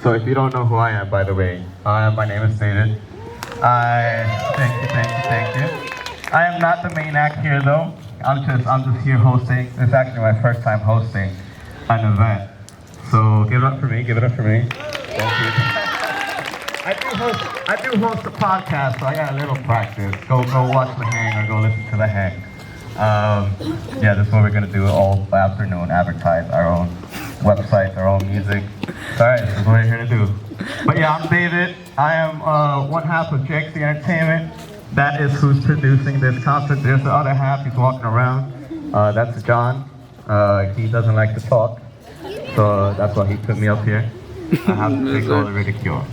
So if you don't know who I am, by the way, my name is David. Thank you. I am not the main act here though. I'm just here hosting. It's actually my first time hosting an event. So give it up for me. Thank you. I do host a podcast, so I got a little practice. Go watch the hang or go listen to the hang. Yeah, this is what we're gonna do all afternoon. Advertise our own websites, our own music. Alright, this is what we're here to do. But yeah, I'm David. I am one half of JXD Entertainment. That is who's producing this concert. There's the other half, he's walking around. That's Jhon. He doesn't like to talk, so that's why he put me up here. I have to take all the ridicule.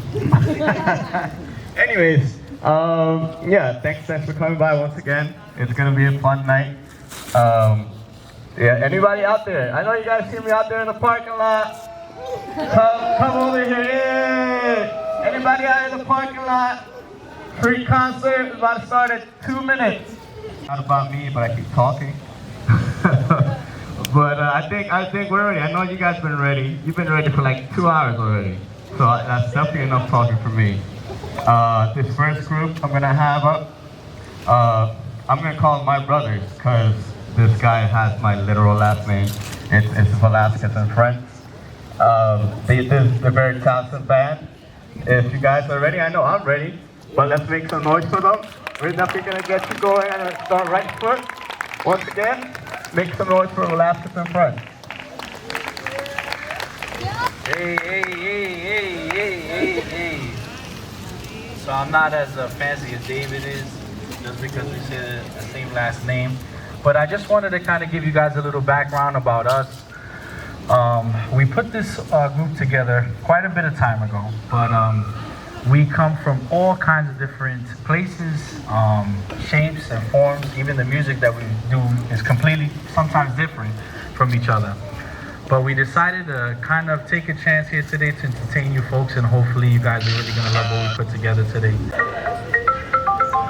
Anyways, yeah, thanks for coming by once again. It's gonna be a fun night. Yeah, anybody out there? I know you guys see me out there in the parking lot. Come over here. Yeah. Anybody out in the parking lot? Free concert is about to start in 2 minutes. Not about me, but I keep talking. But I think we're ready. I know you guys been ready. You've been ready for like 2 hours already. So that's definitely enough talking for me. This first group I'm gonna have up, I'm gonna call them my brothers, because this guy has my literal last name. It's Velazquez and Friends. They're a very talented band. If you guys are ready, I know I'm ready. But let's make some noise for them. We're definitely gonna get you going and start right foot. Once again, make some noise for Velazquez and Friends. Hey. So I'm not as fancy as David is, just because we share the same last name. But I just wanted to kind of give you guys a little background about us. We put this group together quite a bit of time ago, but we come from all kinds of different places, shapes and forms. Even the music that we do is completely, sometimes different from each other. But we decided to kind of take a chance here today to entertain you folks, and hopefully you guys are really gonna love what we put together today.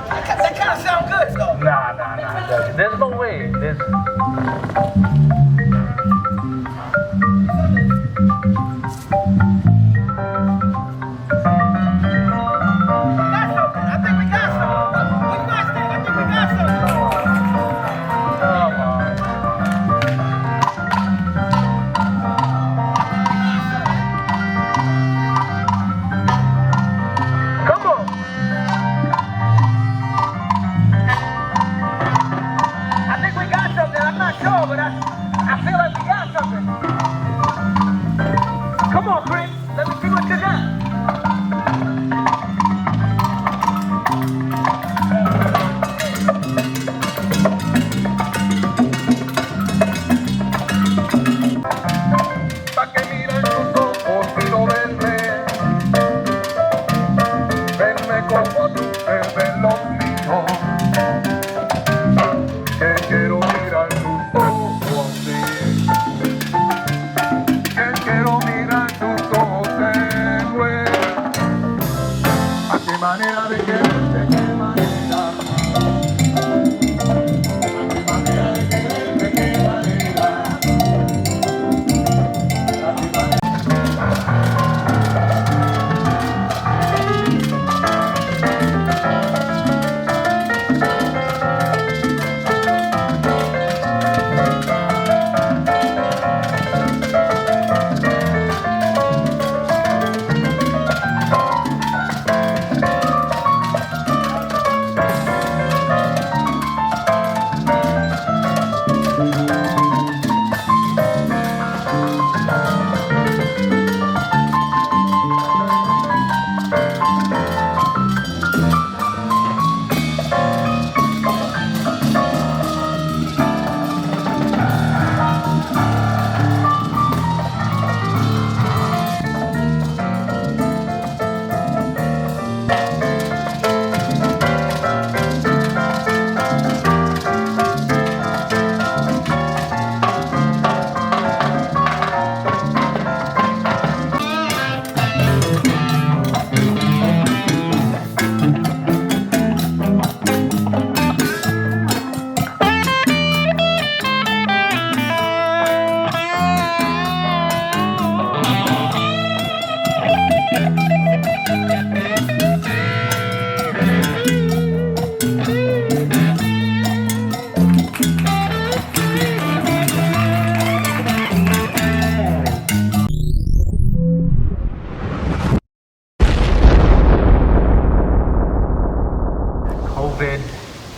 That kind of sound good though. Nah. There's no way.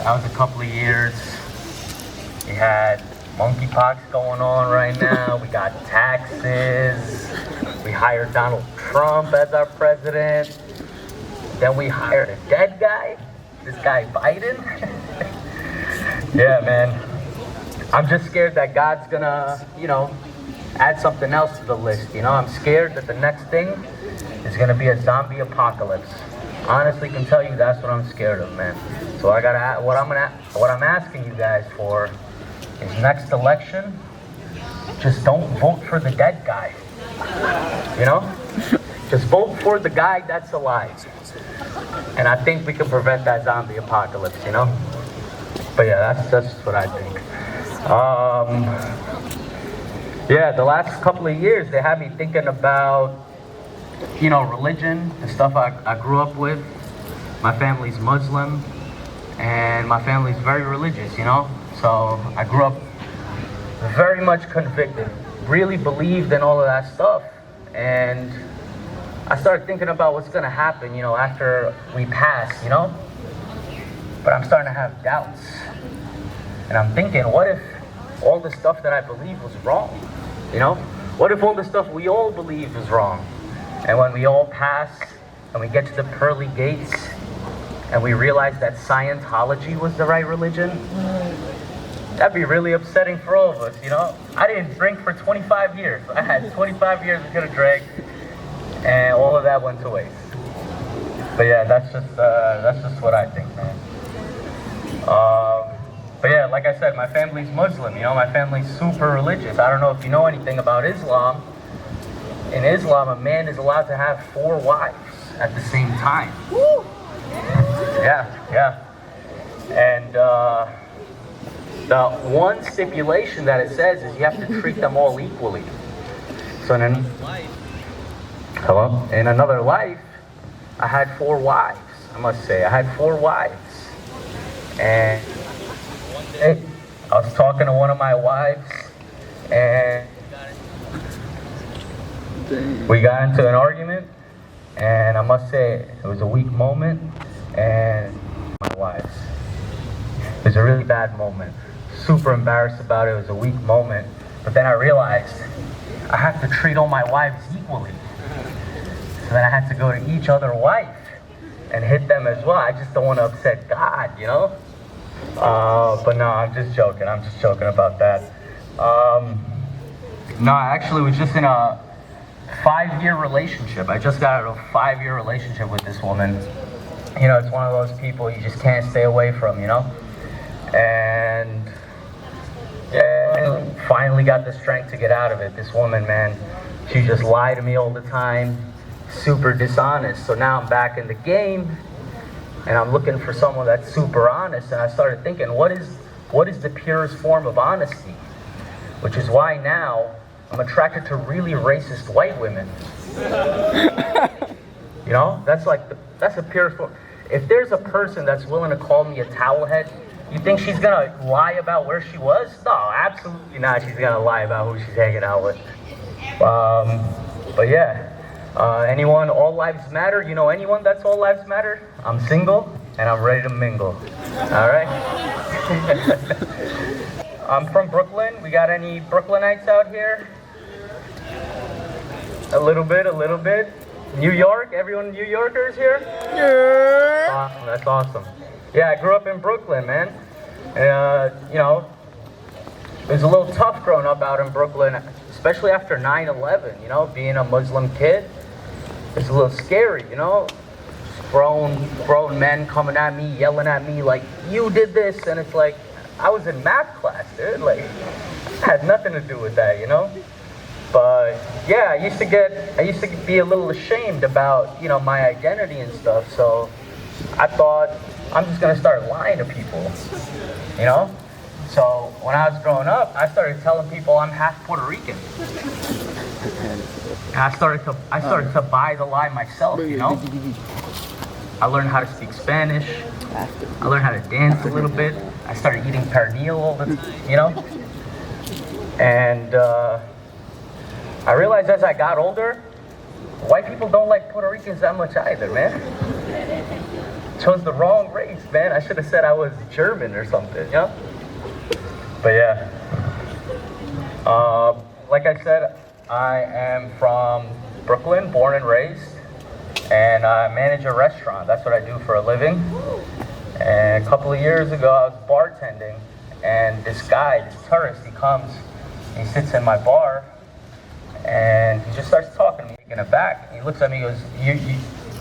That was a couple of years. We had monkeypox going on right now. We got taxes. We hired Donald Trump as our president. Then we hired a dead guy. This guy Biden. Yeah, man. I'm just scared that God's gonna, add something else to the list. I'm scared that the next thing is gonna be a zombie apocalypse. Honestly, can tell you that's what I'm scared of, man. So what I'm asking you guys for is next election, just don't vote for the dead guy. Just vote for the guy that's alive. And I think we can prevent that zombie apocalypse, But yeah, that's what I think. Yeah, the last couple of years, they had me thinking about, religion, the stuff I grew up with. My family's Muslim, and my family's very religious, So I grew up very much convicted, really believed in all of that stuff. And I started thinking about what's gonna happen, after we pass, But I'm starting to have doubts. And I'm thinking, what if all the stuff that I believe was wrong? What if all the stuff we all believe is wrong? And when we all pass and we get to the pearly gates and we realize that Scientology was the right religion, that'd be really upsetting for all of us, I didn't drink for 25 years. I had 25 years I could have drank, and all of that went to waste. But yeah, that's just what I think, man. But yeah, like I said, my family's Muslim, my family's super religious. I don't know if you know anything about Islam. In Islam, a man is allowed to have 4 wives at the same time. Woo! Yeah. And the one stipulation that it says is you have to treat them all equally. So in another life, I had 4 wives, I must say. I had 4 wives. And one day, I was talking to one of my wives, and we got into an argument, and I must say, it was a weak moment, and my wives. It was a really bad moment. Super embarrassed about it. It was a weak moment. But then I realized I have to treat all my wives equally. So then I had to go to each other wife and hit them as well. I just don't want to upset God, But no, I'm just joking. I'm just joking about that. No, I actually was just in a 5-year relationship. I just got out of a 5-year relationship with this woman. It's one of those people you just can't stay away from, And yeah, I finally got the strength to get out of it. This woman, man, she just lied to me all the time, super dishonest. So now I'm back in the game, and I'm looking for someone that's super honest. And I started thinking, what is the purest form of honesty? Which is why now I'm attracted to really racist white women. That's a purest form. If there's a person that's willing to call me a towelhead, you think she's gonna lie about where she was? No, absolutely not. She's gonna lie about who she's hanging out with. But yeah, anyone, all lives matter. Anyone that's all lives matter? I'm single and I'm ready to mingle. All right. I'm from Brooklyn. We got any Brooklynites out here? A little bit. New York? Everyone New Yorkers here? Yeah. Awesome, that's awesome. Yeah, I grew up in Brooklyn, man. And, it was a little tough growing up out in Brooklyn, especially after 9/11, being a Muslim kid. It's a little scary, Grown men coming at me, yelling at me like, you did this, and it's like, I was in math class, dude. Like, it had nothing to do with that, But yeah, I used to be a little ashamed about, my identity and stuff. So I thought, I'm just gonna start lying to people, So when I was growing up, I started telling people I'm half Puerto Rican. And I started to buy the lie myself, I learned how to speak Spanish. I learned how to dance a little bit. I started eating pernil all the time, And I realized as I got older, white people don't like Puerto Ricans that much either, man. chose the wrong race, man. I should have said I was German or something, you know? But yeah. Like I said, I am from Brooklyn, born and raised, and I manage a restaurant. That's what I do for a living. And a couple of years ago, I was bartending, and this guy, this tourist, he comes, he sits in my bar, and he just starts talking to me, taken aback. He looks at me, he goes,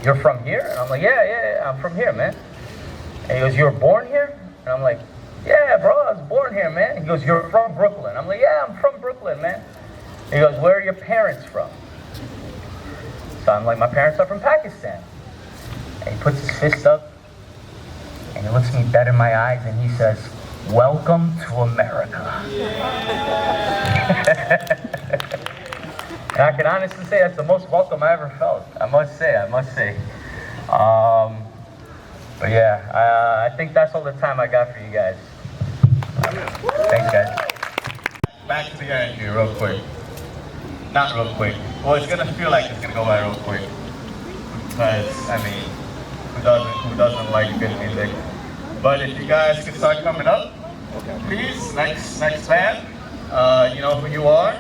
you're from here? And I'm like, yeah, I'm from here, man. And he goes, you were born here? And I'm like, yeah, bro, I was born here, man. He goes, you're from Brooklyn? I'm like, yeah, I'm from Brooklyn, man. He goes, where are your parents from? So I'm like, my parents are from Pakistan. And he puts his fist up, and he looks me dead in my eyes, and he says, welcome to America. And I can honestly say that's the most welcome I ever felt. I must say. But yeah, I think that's all the time I got for you guys. Thanks, guys. Back to the interview real quick. Not real quick. Well, it's gonna feel like it's gonna go by real quick. Because, I mean, who doesn't like good music? But if you guys could start coming up, please, next band, you know who you are.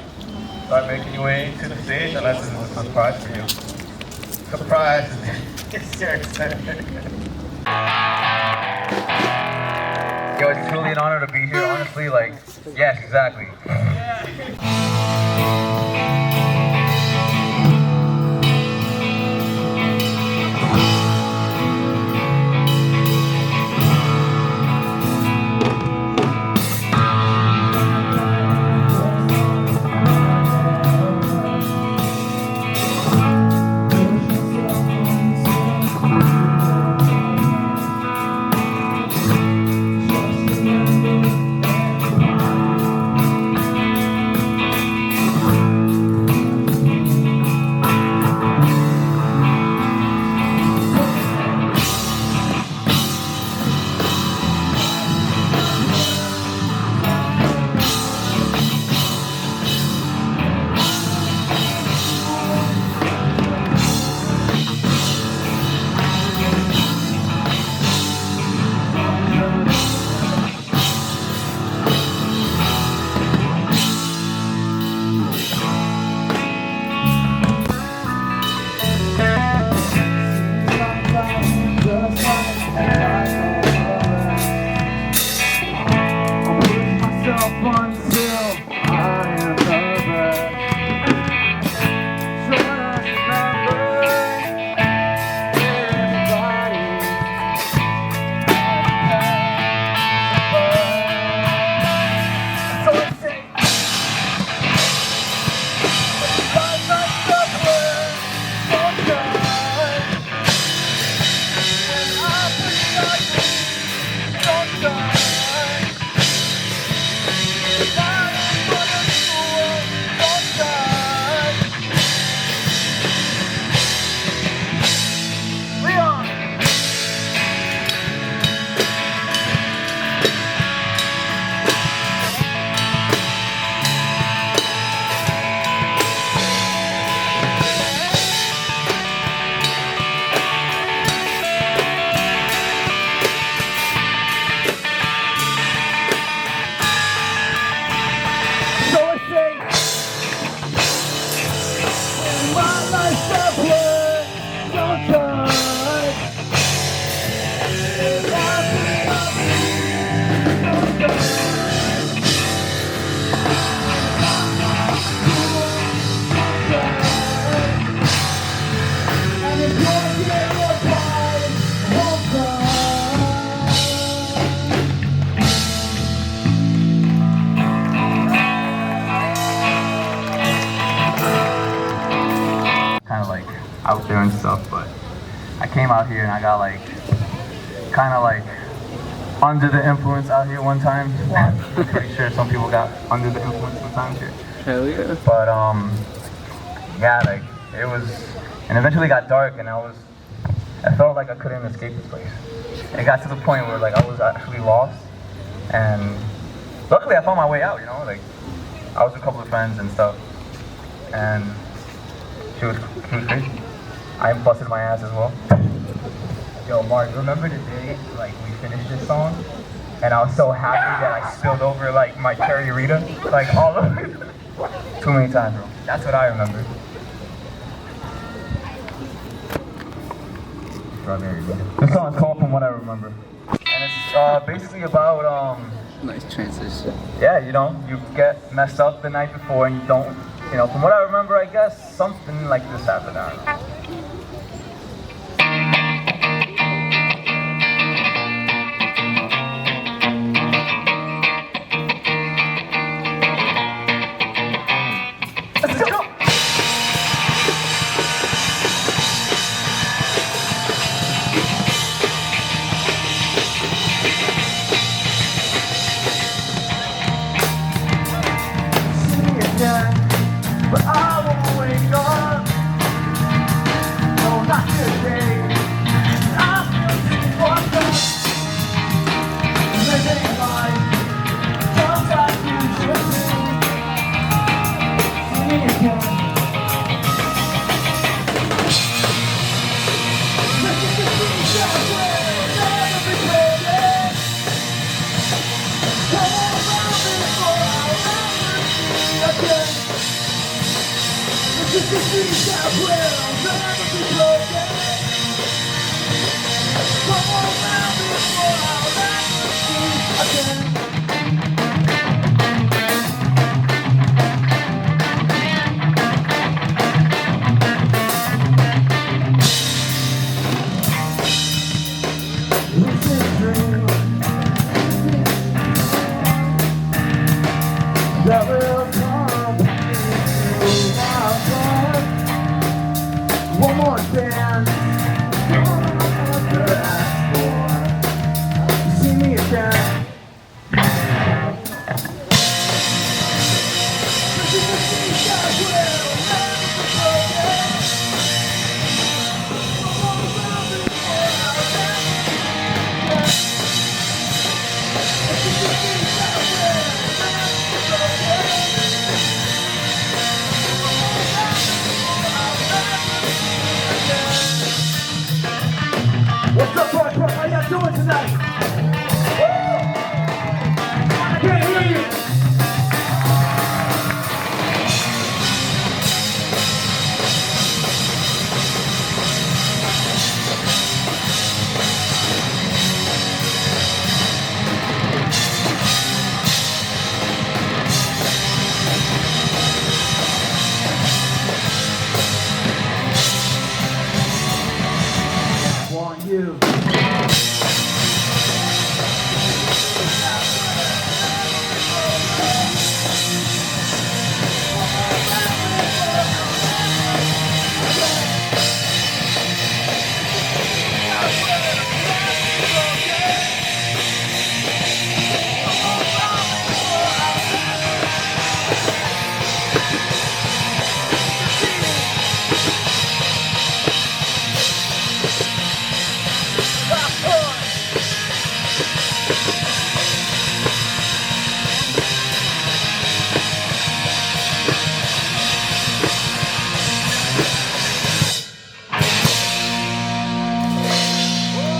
Start making your way to the stage, unless this is a surprise for you. Surprise! Yo, it's truly an honor to be here, honestly, like, yes, exactly. Out there and stuff, but I came out here and I got like kind of like under the influence out here one time. I'm pretty sure some people got under the influence sometimes here. Hell yeah. But yeah, like it was, and eventually got dark, and I felt like I couldn't escape this place. It got to the point where like I was actually lost, and luckily I found my way out. You know, like I was with a couple of friends and stuff, and she was crazy. I busted my ass as well. Yo, Mark, remember the day like we finished this song, and I was so happy that I spilled over like my cherry Rita, like all over. Too many times, bro. That's what I remember. Strawberry Rita. This song is called From What I Remember, and it's basically about Nice transition. yeah, you know, you get messed up the night before and you don't, you know, from what I remember, I guess something like this happened. I don't know. But I won't wake up. No, not today. I feel fucked up. Living life just like you should do. See me again. Look at the things that will never be broken. Come on around before I'll ever see you again. Just the things that will never be broken. Come on now before I'll ever see again. Lucid dream that will come. One more dance, see me again. This is the thing that will never be broken. Come on around before I'll never see again. This is the thing that will never be broken. What's up, boys? How y'all doing tonight? Woo! I can't hear you. Want you.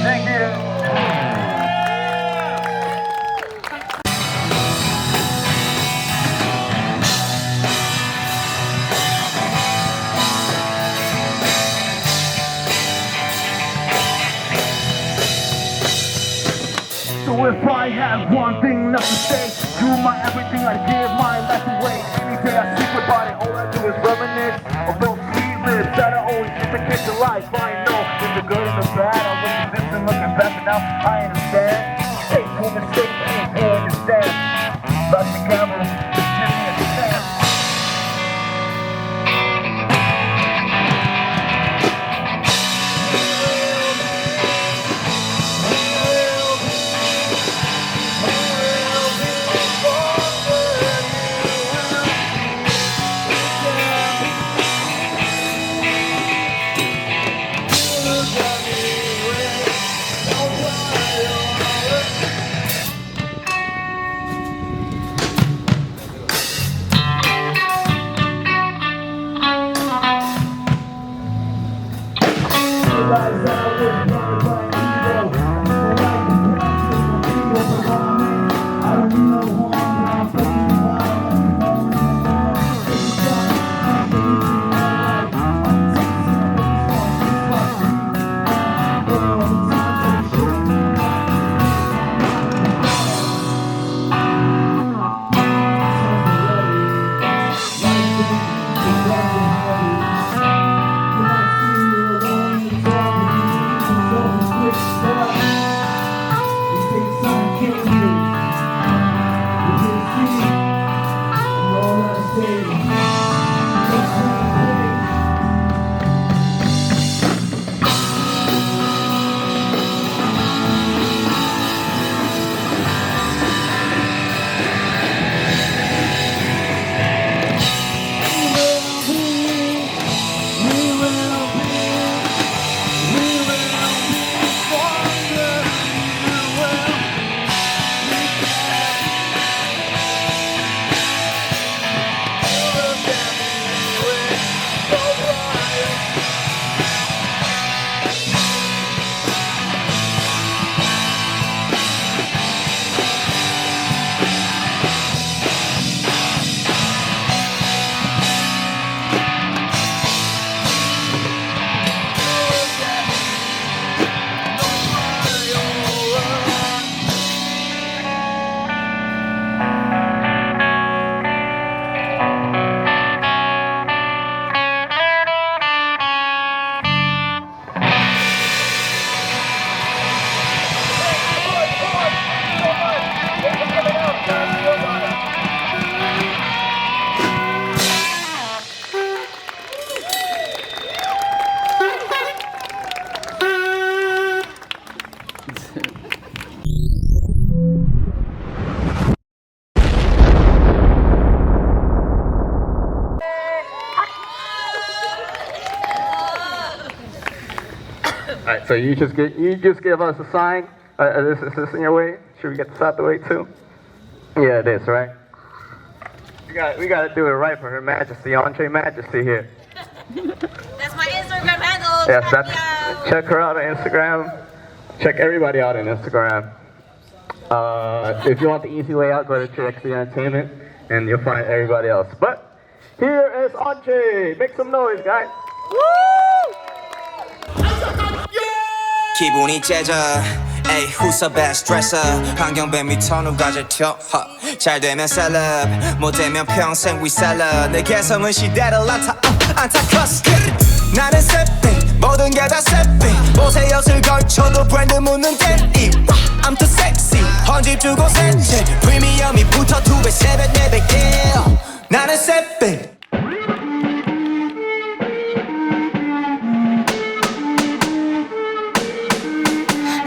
Thank you. So if I have one thing left to say, do my everything, I give my life away. Any day I think about it, all I do is reminisce of those sweet lips that I always used to kiss to life. I know in the good and the bad, I was resisting, looking back, but now I understand. Fateful mistake, I understand. Lost the camera, just give me a chance. Realize that I was blind, right, so you just give us a sign. Is this in your way? Should we get this out the way too? Yeah, it is, right? We got to do it right for Her Majesty, Onjay Majesty here. That's my Instagram handle. Yes, check her out on Instagram. Check everybody out on Instagram. If you want the easy way out, go to JXD Entertainment, and you'll find everybody else. But here is Onjay. Make some noise, guys. Woo! 기분이 째져 에이 후섭에 스트레스 환경뱀이 터는 과제 튀어 잘 되면 셀럽 못 되면 평생 위셀러 내 개성은 시대를 안타커스 나는 세핑 모든 게 다 세핑 옷에 엿을 걸쳐도 브랜드 묻는 댄이 I'm too sexy 헌집 주고 센치 프리미엄이 붙어 2배 3배 4배 yeah 나는 세핑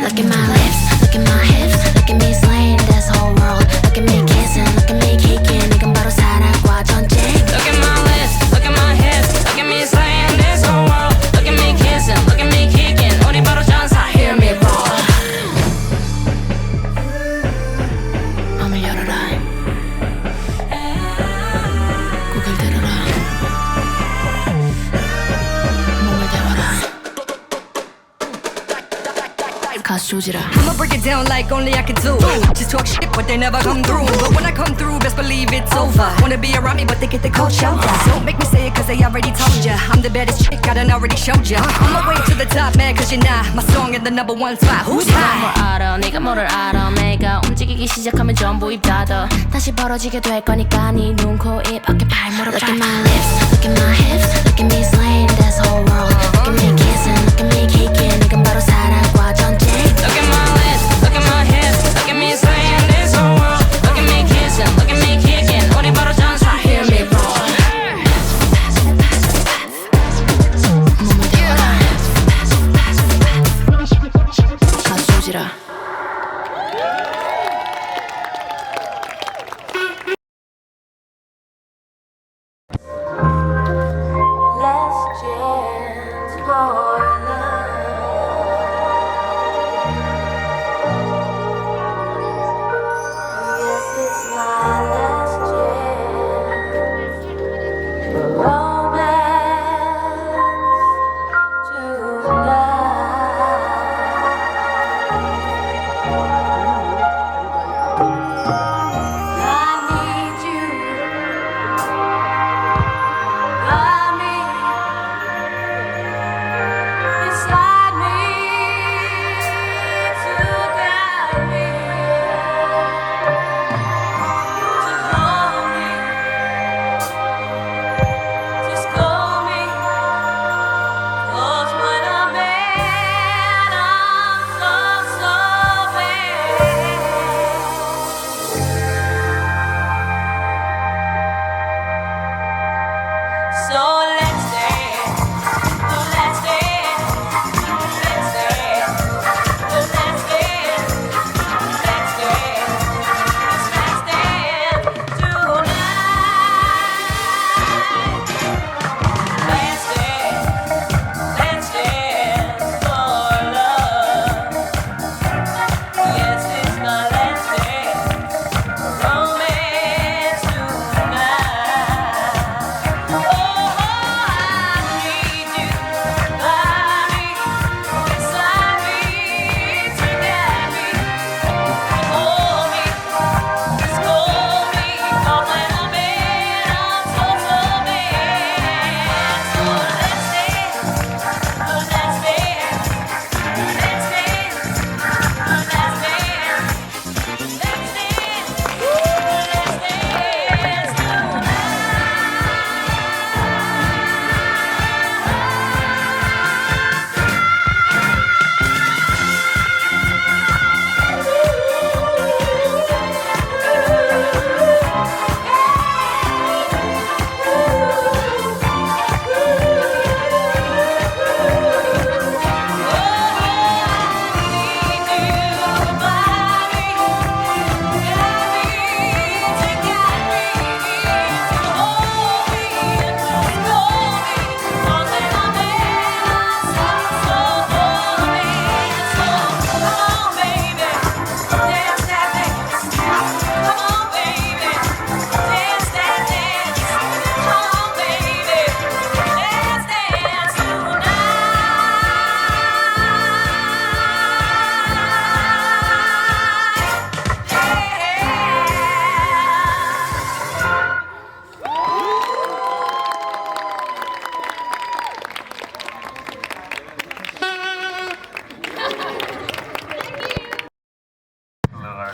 Look at my lips, look at my hips, look at me slaying this whole world. Look at me kissing, look at me kicking. 이건 바로 사랑과 전쟁. Look at my lips, look at my hips, look at me slaying this whole world. Look at me kissing, look at me kicking. 우리 바로 전사, hear me roar. 마음을 열어라. 고개를 들어라. 몸을 데워라. 가수지라. I'ma break it down like only I can do. Just talk shit, but they never come through. But when I come through, best believe it's over. Wanna be around me, but they get the cold shoulder. Don't make me say it, cause they already told ya. I'm the baddest chick, I done already showed ya. On my way to the top, man, cause you're not. My song in the #1 spot. Who's high? 알아, 네가 뭐를 알아. 내가 움직이기 시작하면 전부 입 닫아. 다시 벌어지게 될 거니까 네 눈, 코, 입, 어깨, 발, 무릎. Look at my lips, look at my hips, look at me slaying this whole world. Look at me kissing, look at me kicking. 이건 바로 사랑과 전쟁. Look at my lips, look at my hips, look at me slaying this whole world. Look at me kissing, look at me kicking. 우리 바로 전사, hear me roar. 몸을 데워라. 가수지라. Let's just go.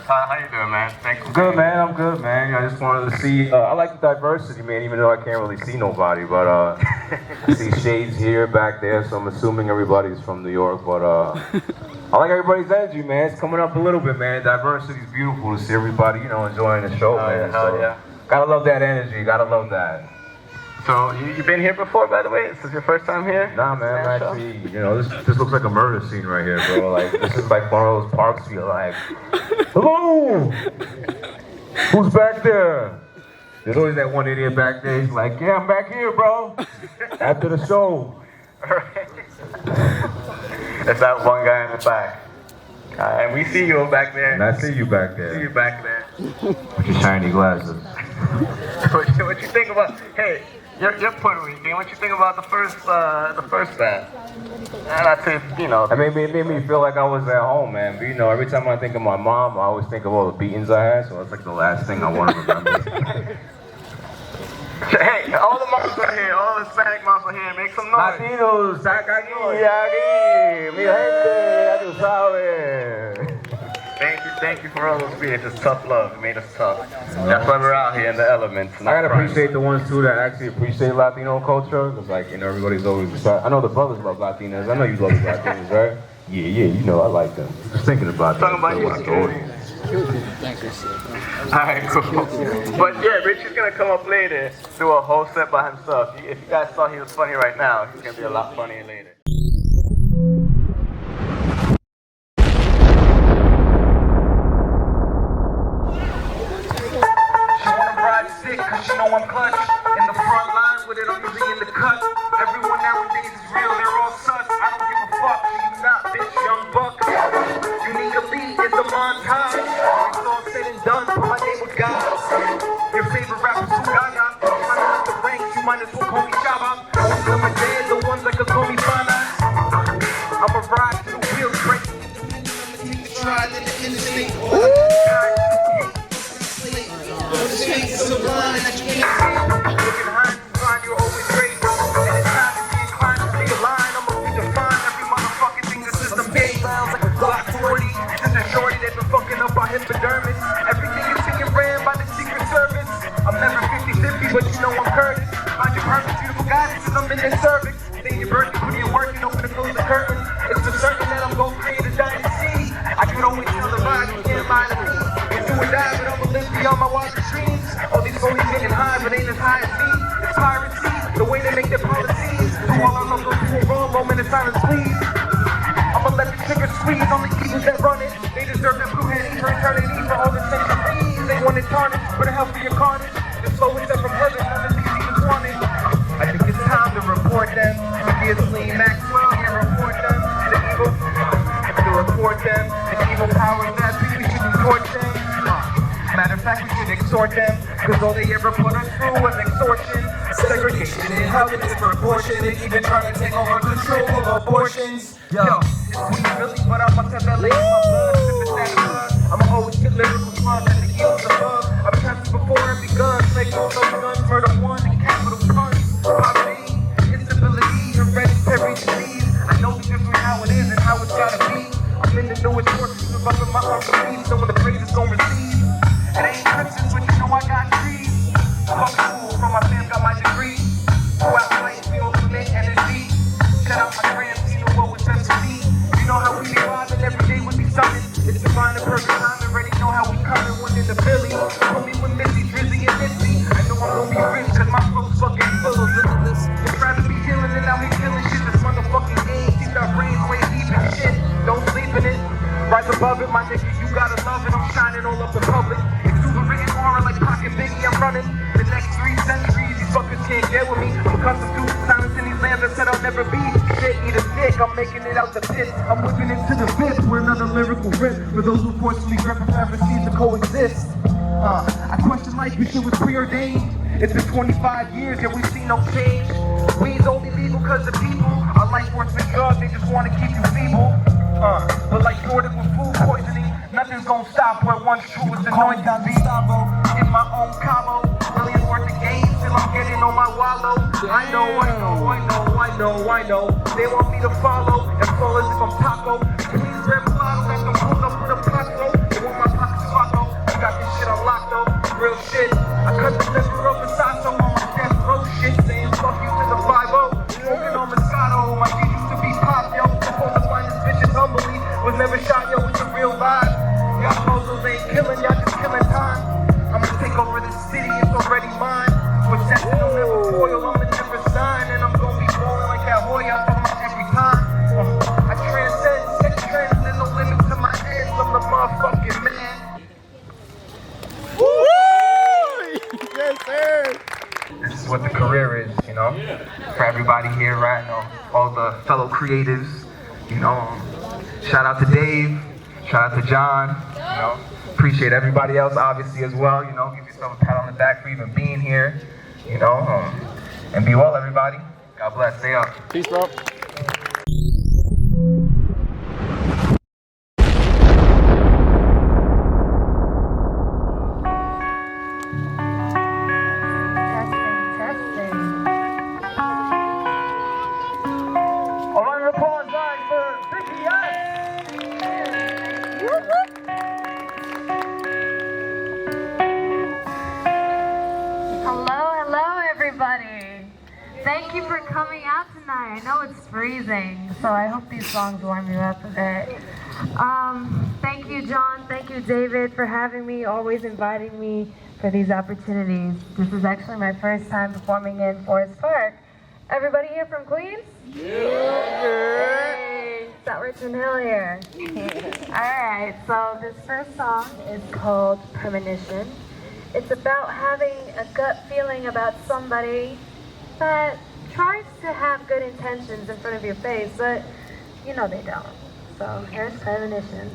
How you doing, man? Thanks for Good, man. I'm good, man. I just wanted to see. I like the diversity, man. Even though I can't really see nobody, but I see shades here, back there. So I'm assuming everybody's from New York. But I like everybody's energy, man. It's coming up a little bit, man. Diversity is beautiful to see everybody, enjoying the show, man. Hell So, yeah. Gotta love that energy. Gotta love that. So you been here before, by the way? This is your first time here? Nah, man. I'm actually, this looks like a murder scene right here, bro. Like this is like one of those parks you're like, hello, who's back there? There's always that one idiot back there. He's like, yeah, I'm back here, bro. After the show. There's that one guy in the back. And we see you back there. And I see you back there. See you back there. With your shiny glasses. What you think about? Hey, you're Puerto Rican. What you think about the first band? And I said, I mean, it made me feel like I was at home, man. But every time I think of my mom, I always think of all the beatings I had. So that's like the last thing I want to remember. Hey, all the moms are here. All the Hispanic moms are here. Make some noise. Latinos, saca aquí, mi gente, ya tú sabes. Thank you for all those beers. It's tough love. It made us tough. That's why we're out here in the elements. I gotta appreciate the ones too that actually appreciate Latino culture, because everybody's always. I know the brothers love Latinas. I know you love the Latinas, right? Yeah. I like them. Just thinking about that. Talking about you. Alright, cool. But yeah, Richie's gonna come up later, do a whole set by himself. If you guys thought he was funny right now, he's gonna be a lot funnier later. Cause you know I'm clutch. In the front line with it, I'm usually in the cut. Everyone nowadays is real, they're all sus. I don't give a fuck, you not, bitch, young buck. You need a beat, it's a montage. It's all said and done, put my name with God. Your favorite rapper's who Gaga. Climbing up the ranks, you might as well call me Chava. I'm a dead, the ones that could call me Fana. I'ma ride to the wheels break. Try to the instinct. Looking high, find you're always great. And it's time to be inclined to be aligned. I'ma redefine every motherfucking thing the system gave. Sounds like a Glock 40. Just a shorty that's been fucking up our hypodermis. Everything is taken ran by the Secret Service. I'm never 50-50, but I'm Curtis. Find your perfect, beautiful guidance, cause I'm in their cervix. Say your birthday, put in work and open and close the curtain. It's for certain that I'm gonna create a dynasty. I could always tell the vibe, you can't lie to me. It's do or die, but I'ma live beyond my wildest dreams. All these phonies getting high, but ain't as high as me. It's piracy, the way they make their policies. To all our hustle to a wrong moment in silence, please. I'ma let the trigger squeeze on the evils that run it. They deserve that blue head for eternity for all the centuries. They want it tarnished, but a healthier carnage. The slowest step from heaven, none of these demons want it. I think it's time to report them. Obviously, Maxwell can't report them. The evil, to report them. The evil powers that be, we should report them. Matter of fact, we should exhort them, cause all they ever put us through was extortion, segregation, and how it is proportionate, even trying to take over control of abortions. Yo, it's sweet Philly, but I must have LA in my blood, sipping that blood. I'ma always get lyrical slugs and the heels above. I've trafficked before I begun, make all those guns, murder one, and capital puns. Poverty, instability, hereditary disease. I know the difference how it is and how it's gotta be. I'm in the newest forces, developing my own beliefs, so when the praise is gonna receive. It ain't Christmas, but you know I got trees. Fuck school, from my fam got my degree. Go out playing, we don't commit energy. Shout out my friends, you know what was best for me. You know how we be vibing, every day we be sunning. It's the fine and perfect time, already know how we coming. One in the Philly, call me with Missy, Drizzy, and Missy. I know I'm gonna be rich, cause my flow's fucking full of limitless. I'd rather be killing than out here killing shit. This motherfucking game, keep our brains way deep in shit. Don't sleep in it. Right above it, my nigga, you gotta love it. I'm shining all up in public. Written aura like Pocket Biggie, I'm running the next 3 centuries. These fuckers can't get with me. I'm accustomed to silence in these lands that said I'll never be. Shit, eat a dick, I'm making it out the pit. I'm whipping into the fifth. We're another lyrical rip for those who forcefully grip and never seem to coexist. I question life, we shit was preordained. It's been 25 years, yet we've seen no change. Weed's only legal cause the people. Our life works with drugs, they just wanna keep you feeble. But like Jordan with food poisoning, nothing's gonna stop where one's true is anointed to be. In my own Cabo, millions worth of games till I'm getting on my wallow. I know. They want me to follow and fall as if I'm Taco. Please grab a bottle, let them pull up with a Paco. They want my pockets to rock fellow creatives. You know, shout out to Dave, shout out to Jhon. You know, appreciate everybody else obviously as well. You know, give yourself a pat on the back for even being here. You know, and be well, everybody. God bless. Stay up. Peace, bro. A round of applause, guys, for Vikki S. Hello, everybody. Thank you for coming out tonight. I know it's freezing, so I hope these songs warm you up a bit. Thank you, Jhon. Thank you, David, for having me, always inviting me for these opportunities. This is actually my first time performing in Forest Park. Everybody here from Queens? Hey, South Richmond Hill here. Alright, so this first song is called Premonition. It's about having a gut feeling about somebody that tries to have good intentions in front of your face, but you know they don't. So here's Premonition.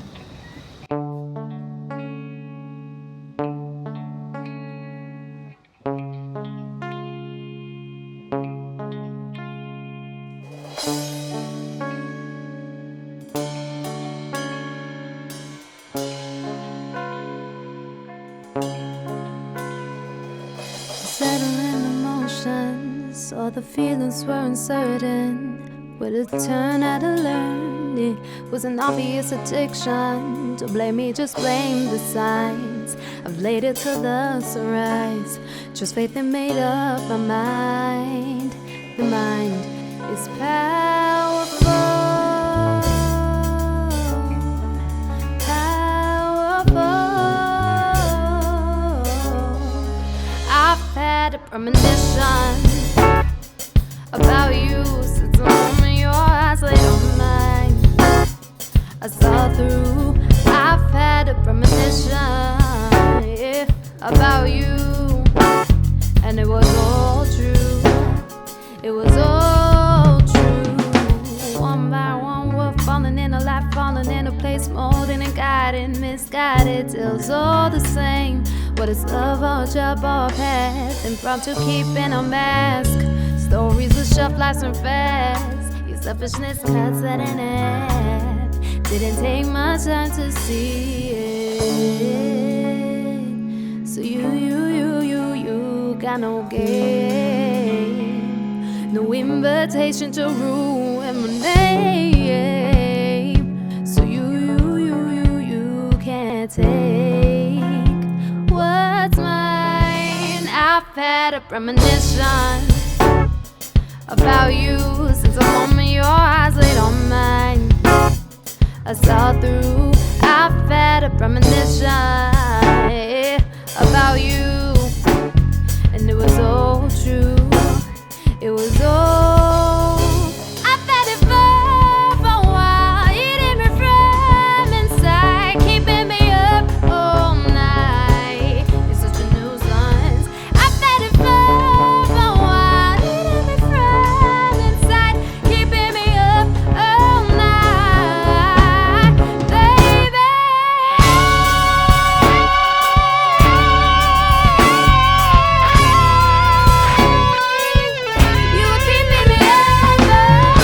Settling emotions, all the feelings were uncertain. Would it turn out to learn? It was an obvious addiction. Don't blame me, just blame the signs. I've laid it till the sunrise. Just faith and made up my mind. The mind is powerful. I've had a premonition about you since the moment your eyes laid on mine. I saw through. I've had a premonition, yeah, about you, and it was all true. It was all true. One by one, we're falling in a life, falling in a place, molding and guiding, misguided till it's all the same. What is love or job or path? Impromptu keeping a mask. Stories with shelf lives and fast. Your selfishness cuts that in half. Didn't take much time to see it. So you got no game. No invitation to ruin my name. So you can't take what's mine. I've had a premonition about you since the moment your eyes laid on mine. I saw through. I've had a premonition, yeah, about you, and it was all true. It was all. I've had it for a while, eating me from inside, keeping me up all night. It's such a nuisance. I've had it for a while, eating me from inside, keeping me up all night, baby. You were keeping me up all night.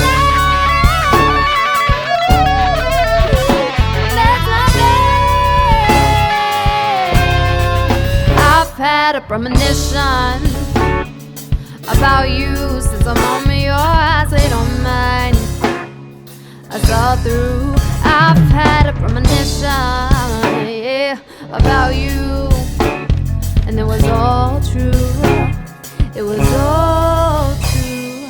That's not fair. I've had a premonition about you since the moment your eyes laid on mine. I saw through. I've had a premonition, yeah, about you, and it was all true. It was all true.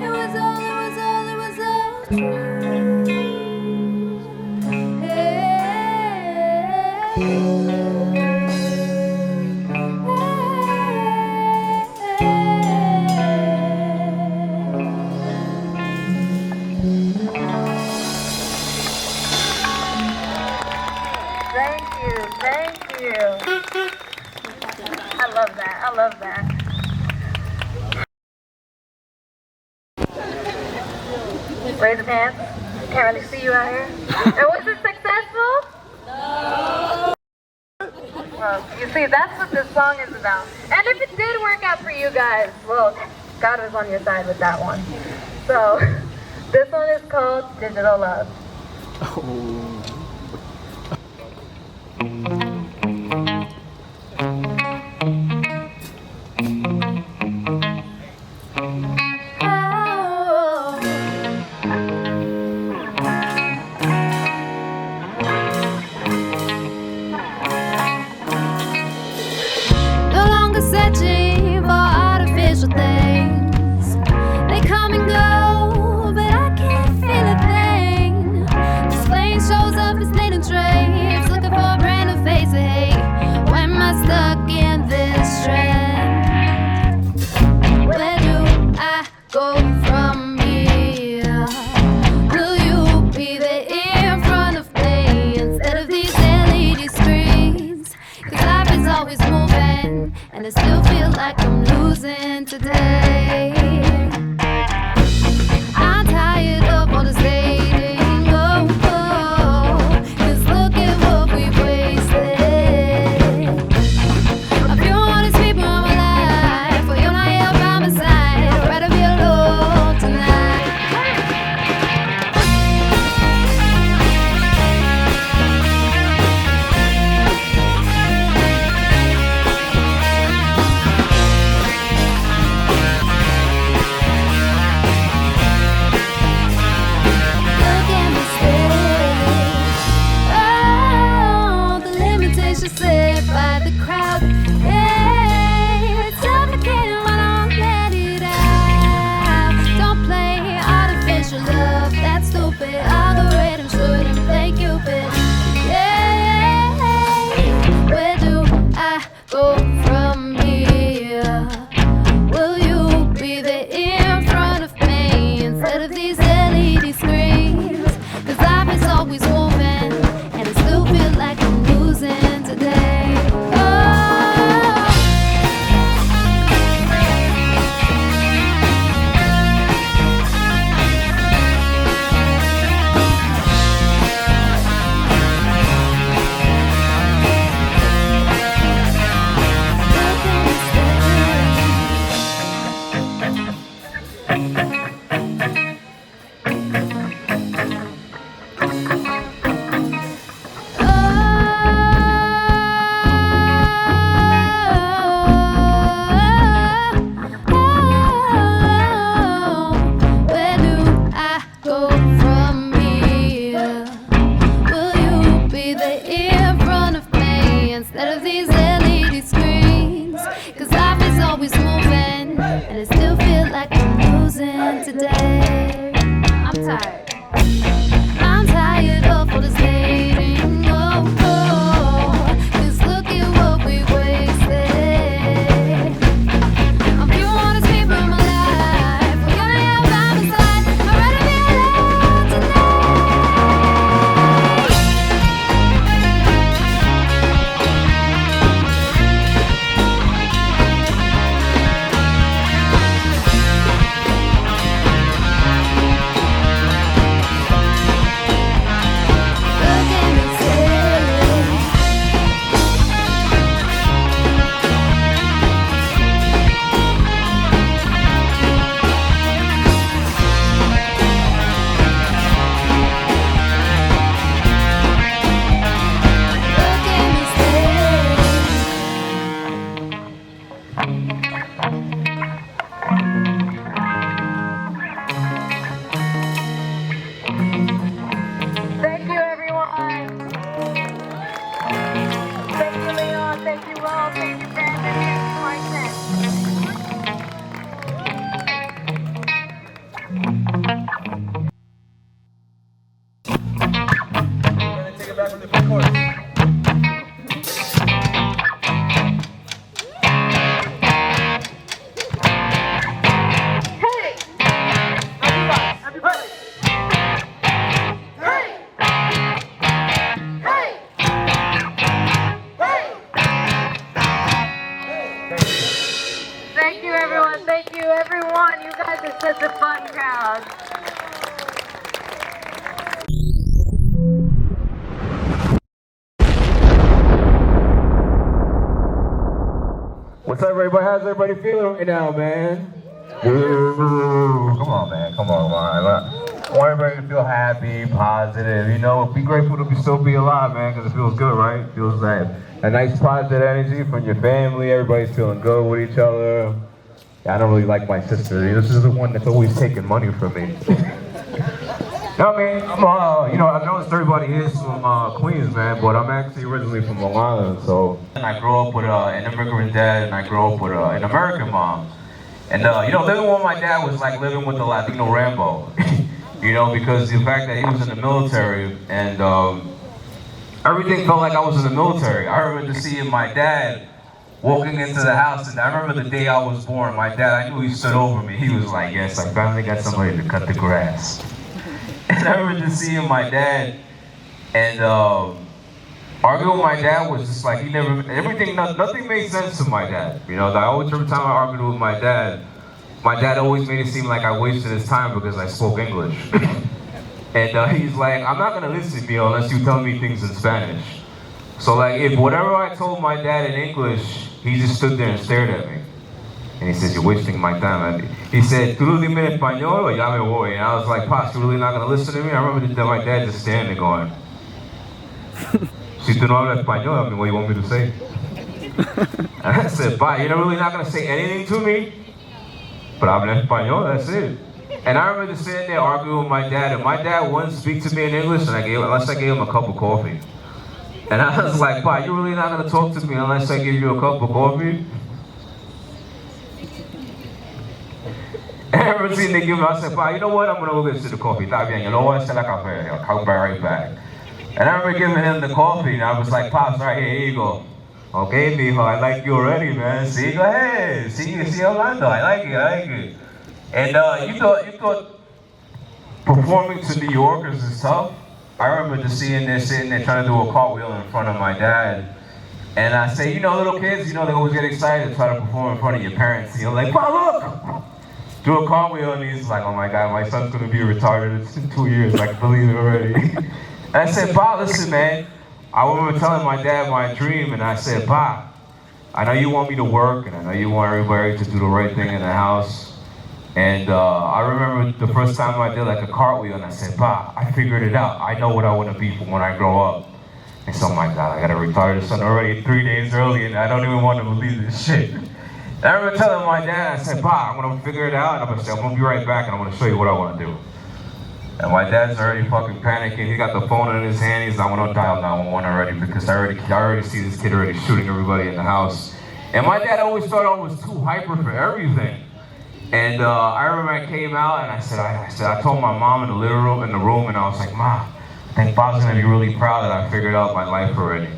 It was all true. Thank you. I love that. Raise your hands. Can't really see you out here. And was it successful? No. Well, you see, that's what this song is about. And if it did work out for you guys, well, God was on your side with that one. So, this one is called Digital Love. Thank you, everyone. Thank you, everyone. You guys are such a fun crowd. How's everybody feeling right now, man? Ooh, come on, man. Come on, man. I want everybody to feel happy, positive. You know, be grateful to still be alive, man, because it feels good, right? It feels like a nice positive energy from your family. Everybody's feeling good with each other. Yeah, I don't really like my sister. This is the one that's always taking money from me. No, man, I'm, you know, I've noticed everybody here is from Queens, man, but I'm actually originally from MOLAN, so. And I grew up with an immigrant dad, and I grew up with an American mom. And, you know, living with my dad was like living with the Latino Rambo, you know, because the fact that he was in the military, and everything felt like I was in the military. I remember seeing my dad walking into the house, and I remember the day I was born, my dad, I knew he stood over me. He was like, yes, I finally got somebody to cut the grass. And I remember just seeing my dad, and arguing with my dad was just like, nothing made sense to my dad. You know, every time I argued with my dad always made it seem like I wasted his time because I spoke English. And he's like, I'm not gonna listen to you unless you tell me things in Spanish. So like, if whatever I told my dad in English, he just stood there and stared at me. And he said, you're wasting my time. He said, tú lo dime en español o ya me voy. And I was like, Pops, you really not going to listen to me? I remember my dad just standing there going, si tú no hablas español, I mean, what do you want me to say? And I said, Pa, you're really not going to say anything to me? But habla español, that's it. And I remember just sitting there arguing with my dad, and my dad wouldn't speak to me in English unless I gave him a cup of coffee. And I was like, Pa, you're really not going to talk to me unless I give you a cup of coffee? And I remember seeing they give me, I said, Pa, you know what? I'm going to go get to the coffee. Está bien, yo lo voy a hacer la café. I'll be right back. And I remember giving him the coffee, and I was like, Pops, right here you go. Okay, mijo, I like you already, man. See, go ahead. See hablando. I like it. And you thought performing to New Yorkers is tough? I remember just sitting there trying to do a cartwheel in front of my dad. And I say, you know, little kids, you know, they always get excited to try to perform in front of your parents. You know, like, Pa, look! Do a cartwheel, and he's like, oh my God, my son's gonna be retarded in 2 years, I can believe it already. And I said, Pa, listen, man, I remember telling my dad my dream, and I said, Pa, I know you want me to work, and I know you want everybody to do the right thing in the house. And I remember the first time I did like a cartwheel, and I said, Pa, I figured it out. I know what I want to be when I grow up. And so, oh my God, I got a retarded son already 3 days early, and I don't even want to believe this shit. And I remember telling my dad, I said, Pa, I'm going to figure it out, and I'm going to be right back, and I'm going to show you what I want to do. And my dad's already fucking panicking. He got the phone in his hand. He's like, I'm going to dial 911 already, because I already see this kid already shooting everybody in the house. And my dad always thought I was too hyper for everything. And I remember I came out, and I told my mom in the living room, and I was like, Ma, I think Bob's going to be really proud that I figured out my life already.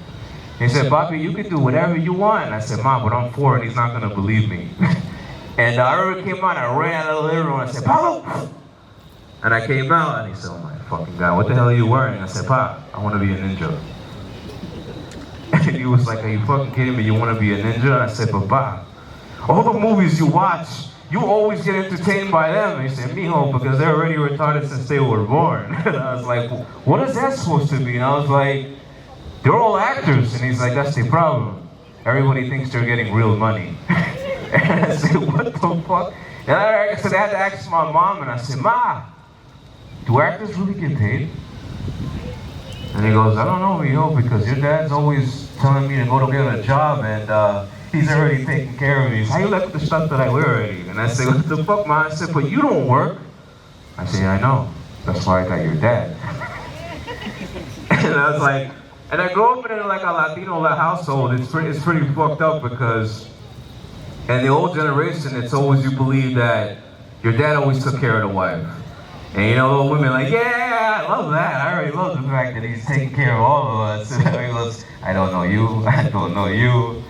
He said, Bobby, you can do whatever you want. And I said, Mom, but I'm 4 and he's not going to believe me. And I remember came out and I ran out of the living room and I said, Pablo! And I came out and he said, oh my fucking God, what the hell are you wearing? I said, Pop, I want to be a ninja. And he was like, are you fucking kidding me? You want to be a ninja? And I said, but Bob, all the movies you watch, you always get entertained by them. And he said, mijo, because they're already retarded since they were born. And I was like, what is that supposed to be? And I was like, they're all actors. And he's like, that's the problem. Everybody thinks they're getting real money. And I said, what the fuck? And I said, I had to ask my mom, and I said, Ma, do actors really get paid? And he goes, I don't know, mijo, because your dad's always telling me to go to get a job, and he's already taking care of me. How you like the stuff that I wear already? And I said, what the fuck, Ma? I said, but you don't work. I said, yeah, I know. That's why I got your dad. And I was like, and I grew up in like a Latino household. It's pretty fucked up because in the old generation, it's always you believe that your dad always took care of the wife. And you know, women are like, yeah, I love that. I already love the fact that he's taking care of all of us. I don't know you, I don't know you.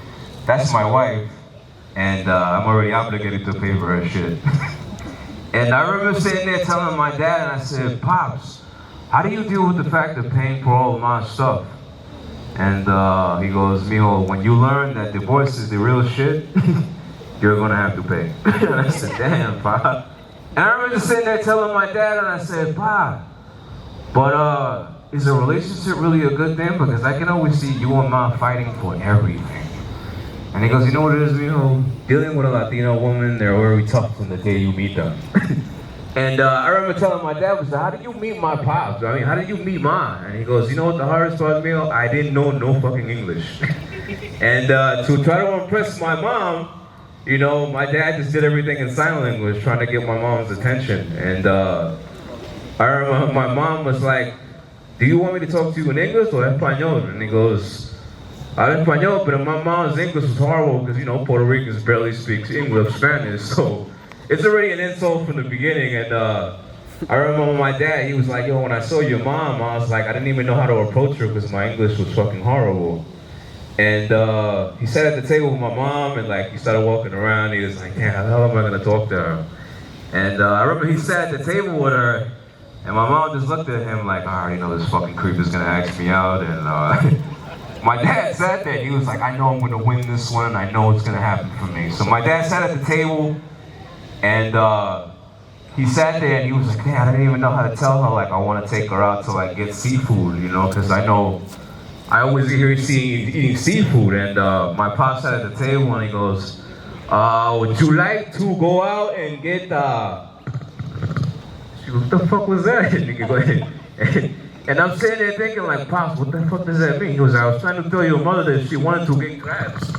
That's my wife. And I'm already obligated to pay for her shit. And I remember sitting there telling my dad, and I said, Pops, how do you deal with the fact of paying for all of my stuff? And he goes, mijo, when you learn that divorce is the real shit, you're gonna have to pay. And I said, damn, Pop. And I remember just sitting there telling my dad, and I said, Pop, but is a relationship really a good thing? Because I can always see you and Mom fighting for everything. And he goes, you know what it is, dealing with a Latino woman, they're very tough from the day you meet them. And I remember telling my dad, how did you meet my pops? I mean, how did you meet mine? And he goes, you know what the hardest part, Mio? I didn't know no fucking English. And to try to impress my mom, my dad just did everything in sign language, trying to get my mom's attention. And I remember my mom was like, do you want me to talk to you in English or Espanol? And he goes, hablo español, but my mom's English was horrible because, Puerto Ricans barely speak English, Spanish, so it's already an insult from the beginning. And I remember my dad, he was like, yo, when I saw your mom, I was like, I didn't even know how to approach her because my English was fucking horrible. And he sat at the table with my mom and he started walking around. He was like, damn, how the hell am I gonna talk to her? And I remember he sat at the table with her and my mom just looked at him like, I already know this fucking creep is gonna ask me out. And my dad sat there, he was like, I know I'm gonna win this one, I know it's gonna happen for me. So my dad sat at the table, and he sat there and he was like, man, I didn't even know how to tell her, I wanna take her out to get seafood, because I always hear you eating seafood. And my pop sat at the table and he goes, would you like to go out and get, what the fuck was that? And I'm sitting there thinking Pops, what the fuck does that mean? He goes, I was trying to tell your mother that she wanted to get crabs.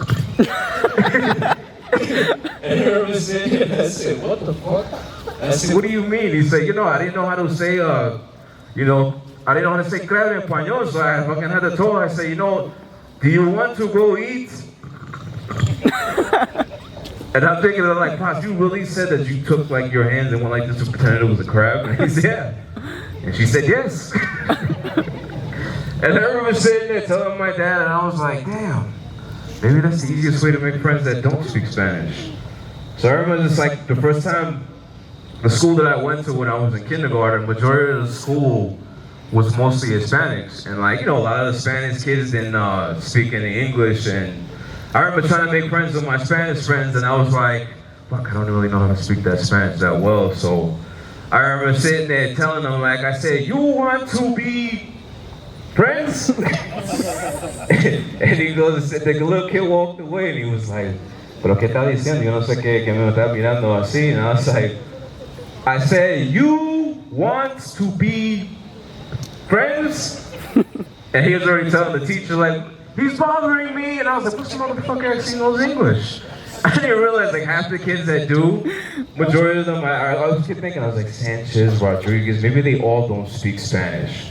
And I remember sitting there and I said, what the fuck? I said, what do you mean? He said, I didn't know how to say, I didn't know how to say crab in español, so I fucking had to tell her, I said, do you want to go eat? And I'm thinking Pops, you really said that you took your hands and went like this to pretend it was a crab? And he said, yeah. And she said yes. And I remember sitting there telling my dad, and I was like, damn, maybe that's the easiest way to make friends that don't speak Spanish. So I remember just the first time, the school that I went to when I was in kindergarten, majority of the school was mostly Hispanics. And a lot of the Spanish kids didn't speak any English. And I remember trying to make friends with my Spanish friends, and I was like, fuck, I don't really know how to speak that Spanish that well. So I remember sitting there telling them, I said, you want to be friends? And he goes, the little kid walked away and he was like, pero qué está diciendo? Yo no sé qué me está mirando así. And I was like, I said, you want to be friends? And he was already telling the teacher, he's bothering me. And I was like, what's the motherfucker actually knows English? I didn't realize half the kids that do, majority of them, I was thinking, I was like, Sanchez, Rodriguez, maybe they all don't speak Spanish.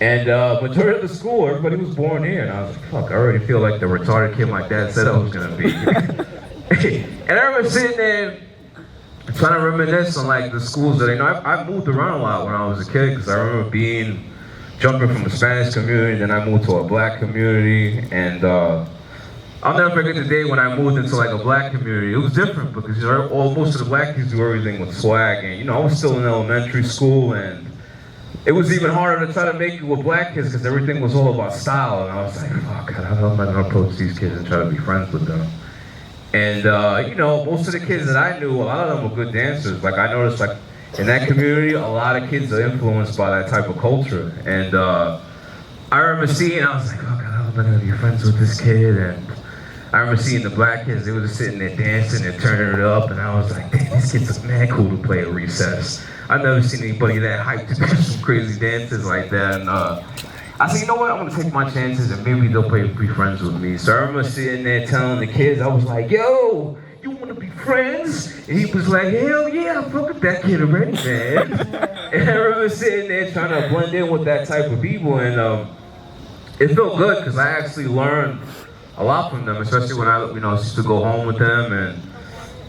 And majority of the school, everybody was born here. And I was like, fuck, I already feel like the retarded kid my dad said I was gonna be. And I remember sitting there trying to reminisce on the schools that I moved around a lot when I was a kid, because I remember jumping from the Spanish community, then I moved to a black community, and I'll never forget the day when I moved into a black community. It was different because most of the black kids do everything with swag, and I was still in elementary school, and it was even harder to try to make it with black kids because everything was all about style. And I was like, fuck, how am I gonna approach these kids and try to be friends with them? And most of the kids that I knew, a lot of them were good dancers. I noticed in that community, a lot of kids are influenced by that type of culture. And I remember seeing, I was like, oh God, how am I gonna be friends with this kid? And I remember seeing the black kids, they were just sitting there dancing and turning it up, and I was like, damn, these kids are mad cool to play at recess. I've never seen anybody that hyped to do some crazy dances like that. And I said, you know what, I'm gonna take my chances and maybe they'll be friends with me. So I remember sitting there telling the kids, I was like, yo, you wanna be friends? And he was like, hell yeah, I fuck with that kid already, man. And I remember sitting there trying to blend in with that type of people, and it felt good because I actually learned a lot from them, especially when I used to go home with them, and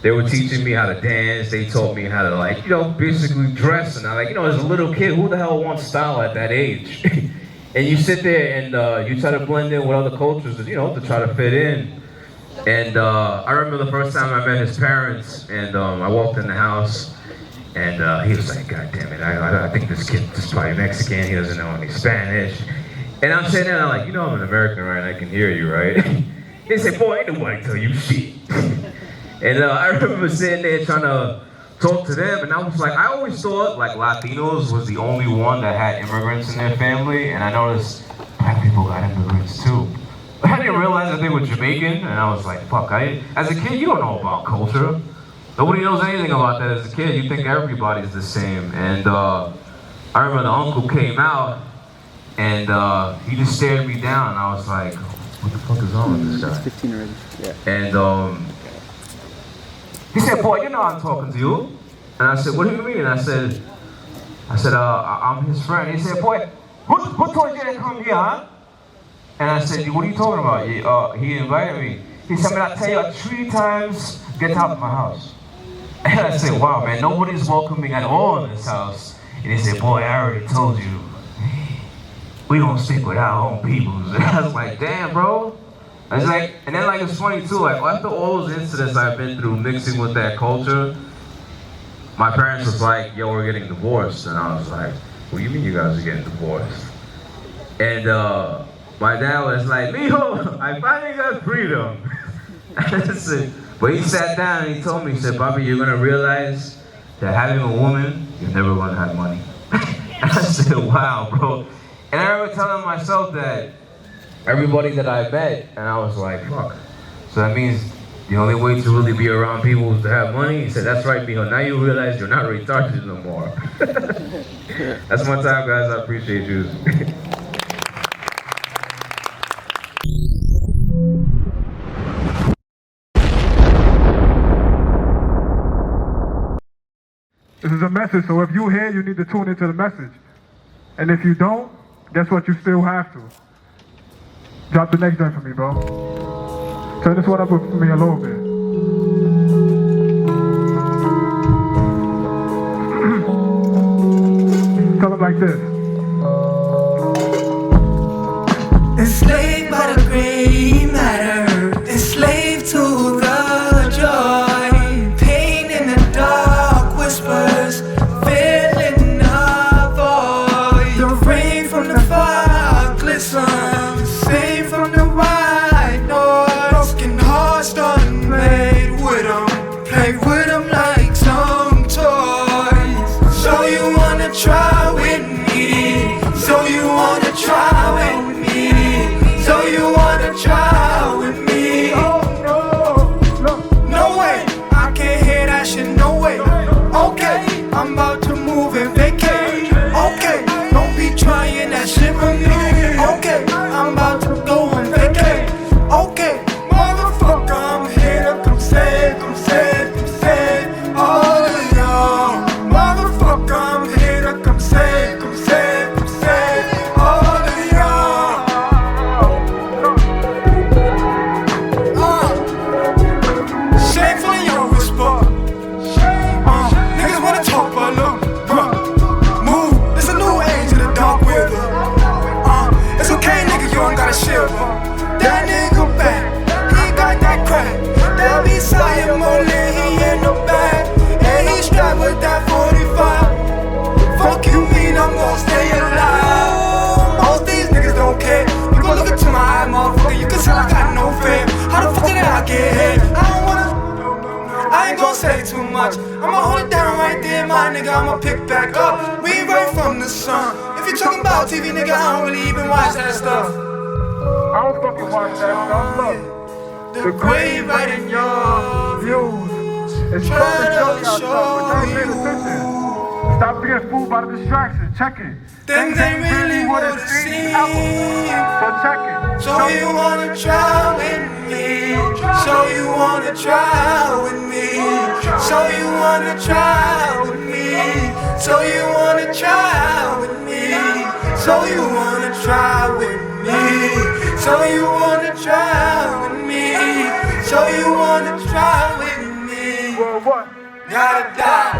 they were teaching me how to dance. They taught me how to basically dress. And as a little kid, who the hell wants style at that age? And you sit there and you try to blend in with other cultures, to try to fit in. And I remember the first time I met his parents, and I walked in the house, and he was like, God damn it, I think this kid is probably Mexican, he doesn't know any Spanish. And I'm sitting there, I'm an American, right? I can hear you, right? They say, boy, ain't nobody tell you shit. And I remember sitting there trying to talk to them, and I was like, I always thought Latinos was the only one that had immigrants in their family, and I noticed black people got immigrants too. I didn't realize that they were Jamaican, and I was like, fuck, as a kid, you don't know about culture. Nobody knows anything about that as a kid. You think everybody's the same. And I remember the uncle came out, and he just stared me down, and I was like, what the fuck is wrong with this guy? 15 already. Yeah. And he said, boy, you know I'm talking to you. And I said, what do you mean? I said, I'm his friend. He said, boy, who told you to come here, huh? And I said, what are you talking about? He invited me. He said, man, I tell you 3 times, get out of my house. And I said, wow, man, nobody's welcoming at all in this house. And he said, boy, I already told you, we don't stick with our own people. And I was like, damn, bro. I was like, and then like it's funny too, like after all those incidents I've been through mixing with that culture, my parents was like, yo, we're getting divorced. And I was like, what do you mean you guys are getting divorced? And my dad was like, mijo, I finally got freedom. But he sat down and he told me, he said, Bobby, you're gonna realize that having a woman, you're never gonna have money. And I said, wow, bro. And I remember telling myself that everybody that I met, and I was like, fuck. So that means the only way to really be around people is to have money? He said, that's right, mijo. Now you realize you're not retarded no more. That's my time, guys. I appreciate you. This is a message, so if you hear, you need to tune into the message. And if you don't, guess what? You still have to. Drop the next joint for me, bro. Turn this one up for me a little bit. Tell them like this. Enslaved by the gray matter, enslaved to the joy, pain in the dark whispers, filling a void. The rain from the fire glistens, save from the white noise. Broken hearts done played with them like some toys. So you wanna try with me? So you wanna try with me? So you wanna try with me? Oh no, no way, I can't hear that shit, no way. Okay, I'm about to move and vacate. Okay, don't be trying that shit with me. Okay, I'm about to go and vacate. Okay, motherfucker, I'm here to come save, come save, come save all of y'all. Motherfucker, I'm here to come save, come save, come save all of y'all. Shameful in your whisper. Niggas wanna talk, but look, bruh, move. It's a new age in the dark weather. It's okay, nigga, you don't gotta shiver. That nigga back, he got that crack. That be Saad Najam, he in the back, and he strapped with that 45. Fuck you mean I'm gon' stay alive? Most these niggas don't care. You gon' look into my eye, motherfucker, you can tell I got no fear. How the fuck did I get here? I ain't gon' say too much. I'ma hold it down right there, my nigga. I'ma pick back up. We right from the sun. If you talking about TV, nigga, I don't really even watch that stuff. I don't fucking watch that stuff. Look, The grave right in your views. It's trying to show you. Stop being fooled by the distraction. Check it. Things ain't really what it seems. So check it. So you wanna try with me? So you wanna try with me? So you wanna try with me? So you wanna try with me? So you wanna try with me? So you wanna try with me? So you wanna try with me? Well, what? Gotta die.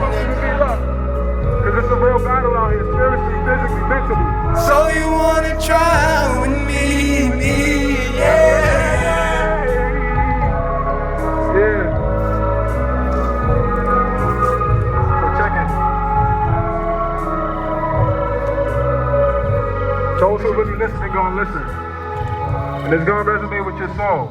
Cause it's a real battle out here, spiritually, physically, mentally. So you wanna try with me, yeah. Yeah. So check it. Those who really listening gonna listen. And it's gonna resonate with your soul.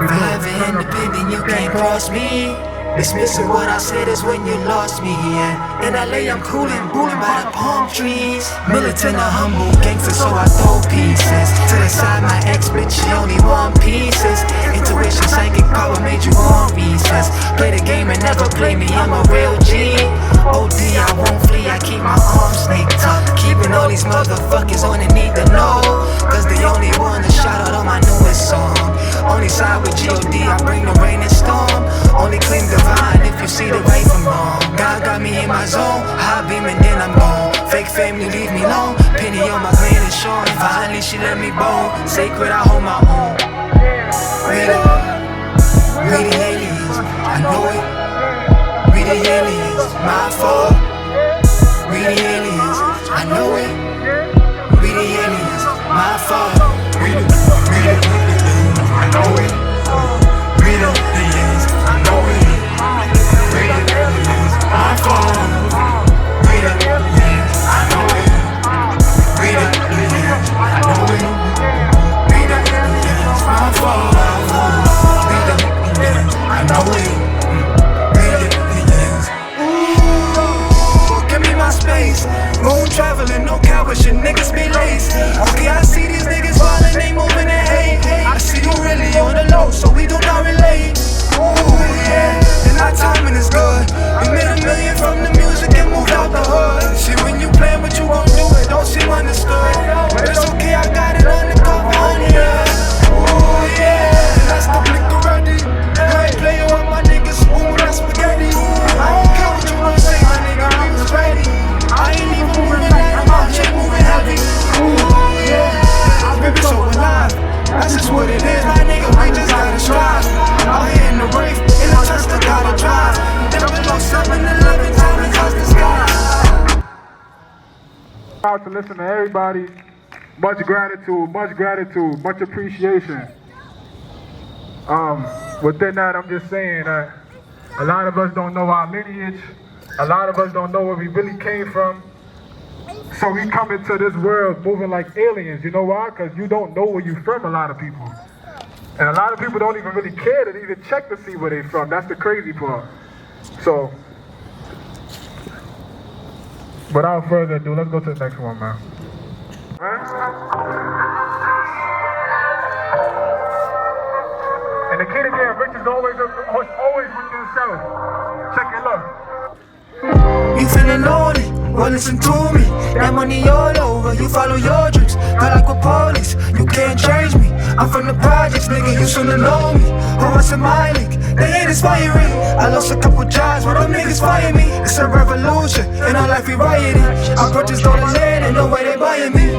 Private independent, you can't cross me. Dismissing what I said is when you lost me, yeah. In LA I'm coolin', booling by the palm trees. Militant or humble gangster, so I throw pieces. To the side, my ex bitch, she only want pieces. Intuition, psychic power made you want recess. Play the game and never play me, I'm a real G. OD, I won't flee, I keep my arms snaked up. Keeping all these motherfuckers on the need to know. Cause they only want to shout out on my newest song. Only side with G.O.D, I bring the rain and storm. Only claim divine if you see the right from wrong. God got me in my zone, high beam and then I'm gone. Fake family leave me alone, penny on my gland is showing. Finally she let me bone, sacred I hold my own. We the aliens, I know it. We the aliens, my fault. We the aliens, I know it. We the aliens, my fault. We the aliens, I know it. We the aliens, I know it. We the aliens, my fault. We the aliens, I know it. We the aliens, I know it. We the aliens, my fault. We the aliens, I know it. We the aliens. Ooh, give me my space. Moon traveling, no coward shit, niggas be lazy. Okay, I see these niggas falling, they moving and hate. I see you really on the low, so we do not relate. Ooh, yeah, and our timing is good. We made $1 million from the music and moved out the hood. See, when you plan what you gon' do, it don't seem understood. But it's okay, I got it on the cover, on here. Ooh, yeah, that's the blick already. I ain't playing with my niggas, ooh, that's spaghetti. I don't care what you wanna say, my nigga, I was ready. I ain't even moving like I'm out here moving heavy. Ooh, yeah, I've been so alive. That's just what it is, my nigga, we just gotta strive. Out here in the rave, in the Tesla, gotta drive. Never below 7-Eleven, diamonds touch the sky. Proud to listen to everybody. Much gratitude, much appreciation. Within that, I'm just saying that a lot of us don't know our lineage. A lot of us don't know where we really came from. So we come into this world moving like aliens. You know why? Because you don't know where you're from, a lot of people. And a lot of people don't even really care to even check to see where they're from. That's the crazy part. So, without further ado, let's go to the next one, man. And the kid again, Rich is always with himself. Check it, look. You feeling lonely? Well, listen to me. That money all over. You follow your dreams. Got like with police. You can't change me. I'm from the projects, nigga. You should know me. Oh, what's in my league? They ain't inspiring. I lost a couple jobs, but them niggas fire me. It's a revolution. In our life, we rioting. I purchased all the land and no way they buying me.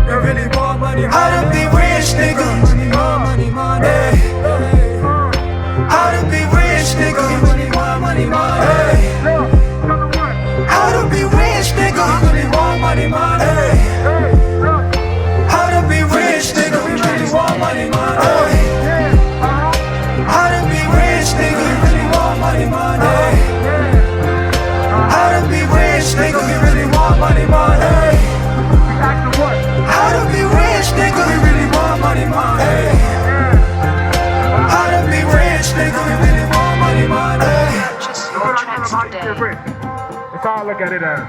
They really want money. How to be rich, nigga? Money, money. Hey. How to be rich, nigga? Money, money. How to be rich, nigga? We really want money, money. Hey. How to be rich, nigga? We really want money, money. Hey. How to be rich, nigga? We really want money, money. Hey. How to be rich, nigga? We really want money, money. Hey. How to be rich, nigga? We really want money, money. Hey. How to be rich, nigga? We really want money, money. Hey. That's how I look at it as.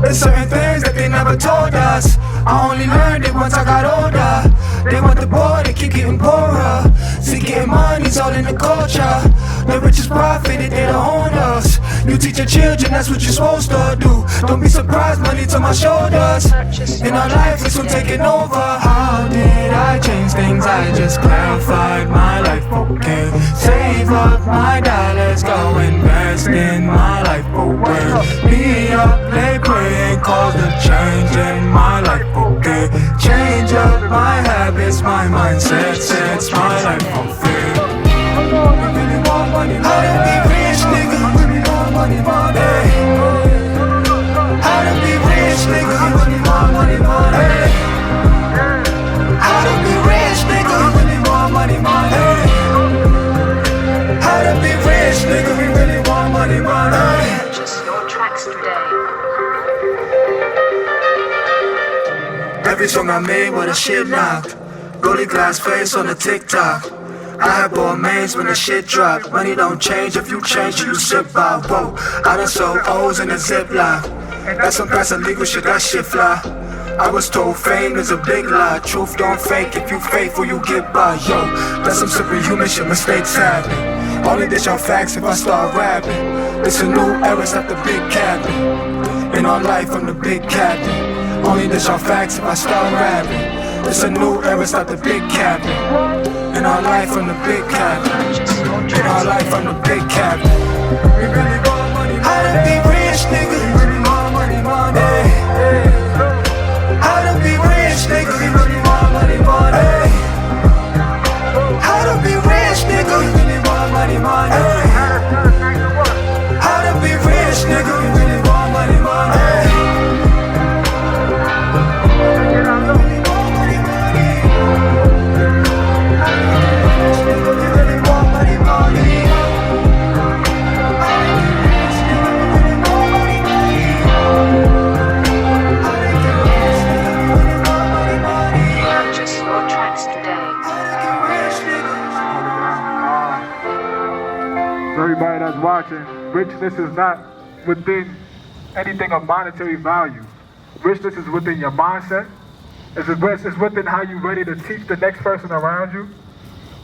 There's certain things that they never told us. I only learned it once I got older. They want the boy, they keep getting poorer. See, getting money's all in the culture. The richest profited, they don't own us. You teach your children, that's what you're supposed to do. Don't be surprised, money to my shoulders. In our life, it's from taking over. How did I change things? I just clarified my life, okay. Save up my dollars, go invest in my life, okay. Be up, play, pray, and cause the change in my life, okay. Change up my habits, my mindset, sets my life on fair. How to be rich, nigga? Money, money. How to be rich, nigga? Money, money, money. How to be rich, nigga? Money, money. How to be rich, nigga? We really want money, money. Just your tracks today. Every song I made with a shit knocked. Rolling glass face on the TikTok. I had bought mains when the shit dropped. Money don't change if you change, you sit by. Whoa, I done sold O's in a Ziploc. That's some past illegal shit, that shit fly. I was told fame is a big lie. Truth don't fake, if you faithful you get by. Yo, that's some superhuman shit, mistakes happen. Only dish on facts if I start rapping. This a new era, it's not the big captain. In our life I'm the big captain. Only dish on facts if I start rapping. This a new era, it's not the big captain. In our life I'm the big captain. In our life I'm the big captain. We really want money, how to be rich, nigga. We really want money, money. How to be rich, nigga. We really want money, money. How to be rich, nigga. We really want money, money. How to be rich, nigga. We really want money, money. Everybody that's watching, richness is not within anything of monetary value. Richness is within your mindset. It's within how you're ready to teach the next person around you.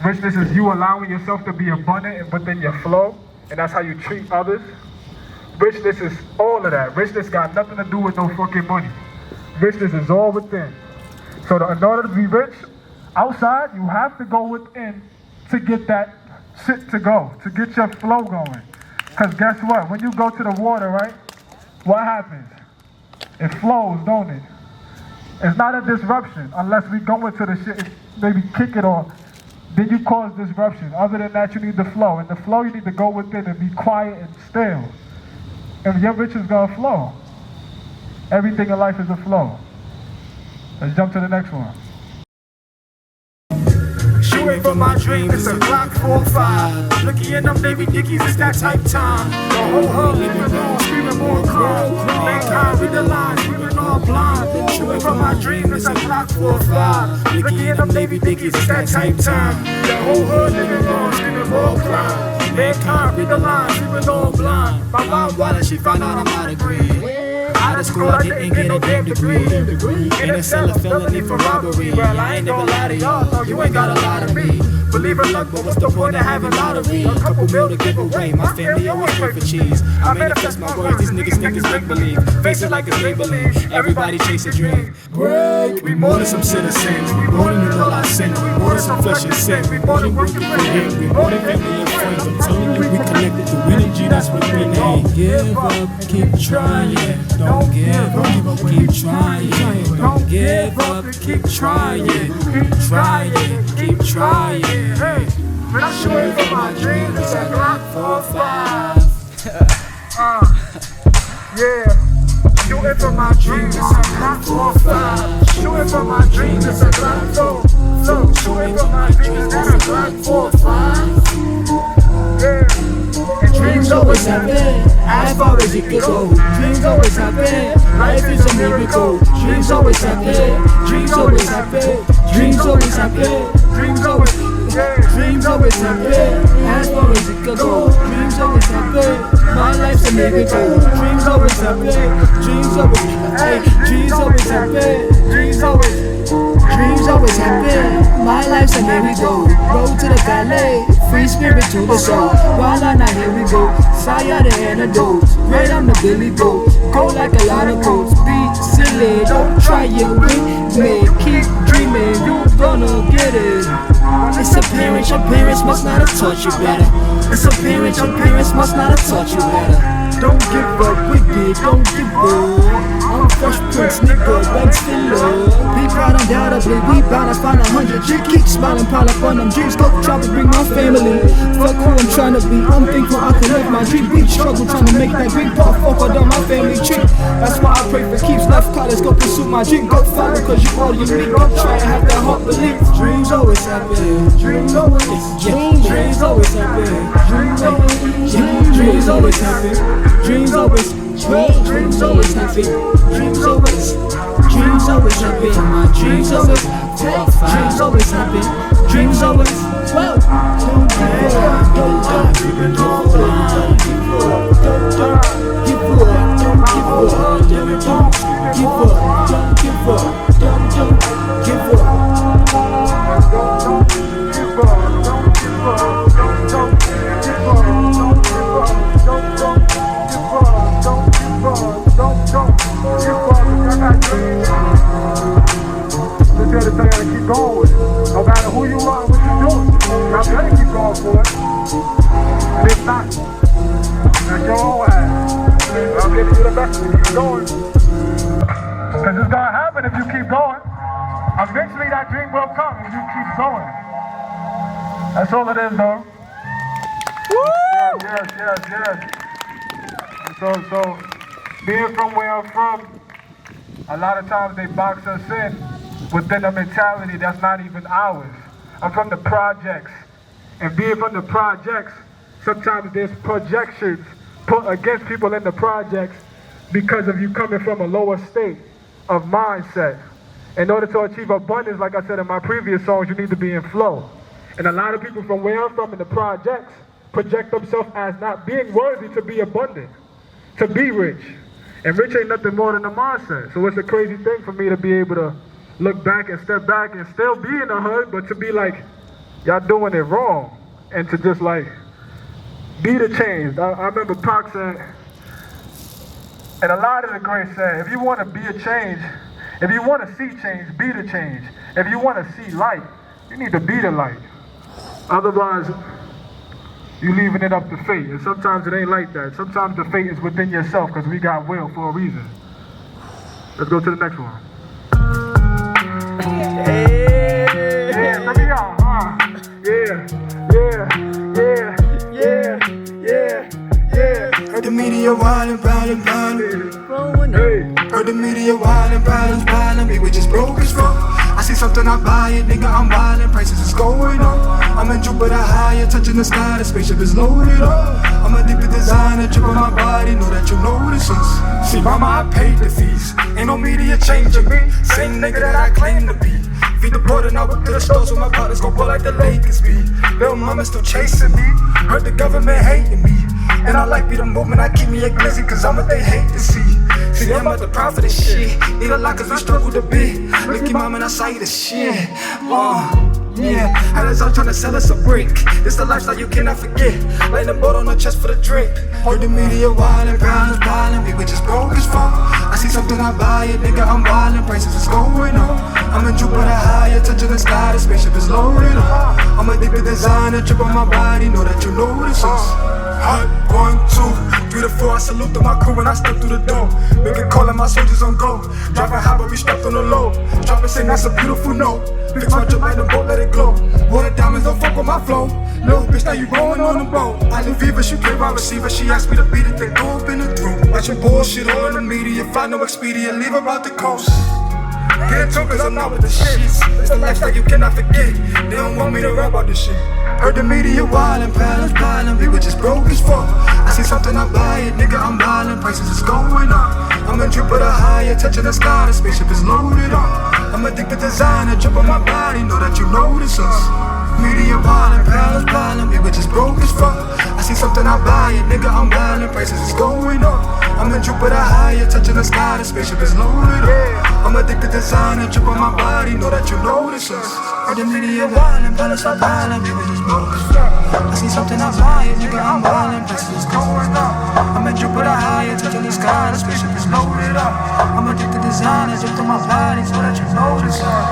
Richness is you allowing yourself to be abundant and within your flow, and that's how you treat others. Richness is all of that. Richness got nothing to do with no fucking money. Richness is all within. So in order to be rich, outside, you have to go within to get that shit to go, to get your flow going. Because guess what? When you go to the water, right? What happens? It flows, don't it? It's not a disruption unless we go into the shit, maybe kick it off. Then you cause disruption. Other than that, you need the flow. And the flow, you need to go within and be quiet and still. If your rich is gonna flow. Everything in life is a flow. Let's jump to the next one. Shooting for my dream, it's a Glock 4-5. Looking in them baby dickies, it's that type time. The whole hood living wrong, screaming more crime. Mankind, read the lines, screaming all blind. Shooting for my dream, it's a Glock 4-5. Looking in them baby dickies, it's that type time. The whole hood living wrong, screaming more crime. Mankind, read the lines, screaming all blind. My mom wanted, she found out I'm out of greed. Out of school, I didn't get a damn degree. Innocent a felony for robbery. Well, I ain't never lied to y'all, you ain't got a lot of me. Believe in luck, but what's the point of having lottery? A couple mil to give away, my family always pray for cheese. I manifest my words, these niggas think it's make-believe. Face it like it's make-believe, everybody chase a dream. Great, we more than some citizens. We more than all our sin, we more than some flesh and sin. We more than working for him, we more than family and friends. I'm telling you, we connected to energy, that's what we need. Give up, keep trying, don't give up, keep trying. Don't give up, keep trying, keep trying, keep trying. Hey, when I'm shooting for my dreams, it's a Glock 4-5. Yeah, shooting for my dreams, it's a Glock 4-5. Shooting for my dreams, it's a Glock 4-5. So, shooting for my dreams, it's a Glock 4-5. Yeah, and dreams always happen, as far as it can go. Dreams always happen, life is a miracle. Dreams always happen, dreams always happen, dreams always happen, dreams always. Dreams always happen, as far as it can go. Dreams always happen, my life's a miracle. Dreams always happen, dreams always, hey, dreams always happen, dreams always happen, my life's a miracle. Road to the ballet, free spirit to the soul. While I'm not here we go, Saya the antidotes. Right, I'm the Billy Goat, go like a lot of goats. Be silly, don't try it with me. Keep dreaming, you gonna get it. It's apparent your parents must not have taught you better. It's apparent your parents must not have taught you better. Don't give up with it, don't give up. I'm a fresh prince, nigga, thanks to love. Be proud, undoubtedly, we bound to find 100. You keep smiling, pile up on them dreams. Go try to bring my family. Fuck who I'm trying to be, I'm thankful I can live my dream. Beat struggle, trying to make that big pop. Fuck all down my family tree. That's why I pray for keeps. Left college, go pursue my dream. Go follow, cause you all you need. Go try and have that heart belief. Dreams always happen, dreams always, dreams always happen, dreams always, dreams always happen. Dreams always, dreams always happen. Dreams always, dreams always happen. My dreams always Dreams always happen. Dreams always. Whoa. Don't give up. Don't give up. Don't give up. Don't give up. Don't give up. Don't give up. Don't give up. Just gotta tell you to keep going with it. No matter who you are, what you're doing, y'all gotta keep going for it. And if not, that's your own ass. I'll give you the best to keep going. Because it's gonna happen if you keep going. Eventually that dream will come if you keep going. That's all it is, though. Woo! Yes. So being from where I'm from, a lot of times they box us in within a mentality that's not even ours. I'm from the projects, and being from the projects, sometimes there's projections put against people in the projects because of you coming from a lower state of mindset. In order to achieve abundance, like I said in my previous songs, you need to be in flow. And a lot of people from where I'm from in the projects project themselves as not being worthy to be abundant, to be rich. And rich ain't nothing more than a mindset. So it's a crazy thing for me to be able to look back and step back and still be in the hood, but to be like, y'all doing it wrong. And to just like, be the change. I remember Pac said, and a lot of the greats said, if you want to be a change, if you want to see change, be the change. If you want to see light, you need to be the light. Otherwise, you leaving it up to fate. And sometimes it ain't like that. Sometimes the fate is within yourself because we got will for a reason. Let's go to the next one. Yeah, let me out, Yeah. Heard the media wildin', prowlin'. Heard the media wildin', prowlin'. We were just broke as fuck. I see something, I buy it, nigga, I'm wildin', prices is going up. I'm in Jupiter higher, touching the sky, the spaceship is loaded up. I'm a deeper designer, trip on my body, know that you know this is. See, mama, I paid the fees, ain't no media changing me. Same nigga that I claim to be. Feed the board and I went to the stores with my partners, go ball like the Lakers be. Little mama still chasing me, heard the government hating me. And I like be the movement, I keep me a glizzy, cause I'm what they hate to see. See, I'm about to proud for this shit. Need a lot cause we struggle to be. Look your mom and I saw you the shit. Yeah, I was out trying to sell us a brick. This the lifestyle you cannot forget. Laying the boat on the chest for the drink. Heard the media wildin', prowlin'. We were just broke as fuck. I see something, I buy it, nigga, I'm wildin', prices is going up. I'm in Jupiter higher, touching the sky, the spaceship is loaded up. I'm a deeper designer, trip on my body, know that you know this is. Hot 1, 2, 3 to 4, I salute to my crew when I step through the door. Make a call and my soldiers on go. Driving high but we strapped on the low. Drop and sing, that's a beautiful note. Fix my drip like the boat, let it glow. Water diamonds, don't fuck with my flow. Little bitch, now you rolling on the boat. I live Viva, she play by receiver. She asked me to beat it, then go up in the throat. Watching bullshit all in the media. Find no expedient, leave her out the coast. Get into cause I'm not with the shits. It's the lifestyle you cannot forget. They don't want me to rap about this shit. Heard the media wildin', prowlin'. We were just broke as fuck. I see something, I buy it, nigga, I'm wildin', prices is going up. I'm in Jupiter higher, touching the sky, the spaceship is loaded up. I'm a deeper designer, drip on my body, know that you know this is. Media wildin', prowlin'. We were just broke as fuck. I see something, I buy it, nigga, I'm wildin', prices is going up. I'm in Jupiter higher, touching the sky, the spaceship is loaded up. I'm a deeper designer, drip on my body, know that you know this is. Heard the media wildin', prowlin'. We were just broke as fuck. I see something, I buy it, nigga, I'm wildin', prices is going up. I'm in Jupiter higher, touching the sky, the spaceship is loaded up. I'm a deeper designer, drip on my body, know that you know this is.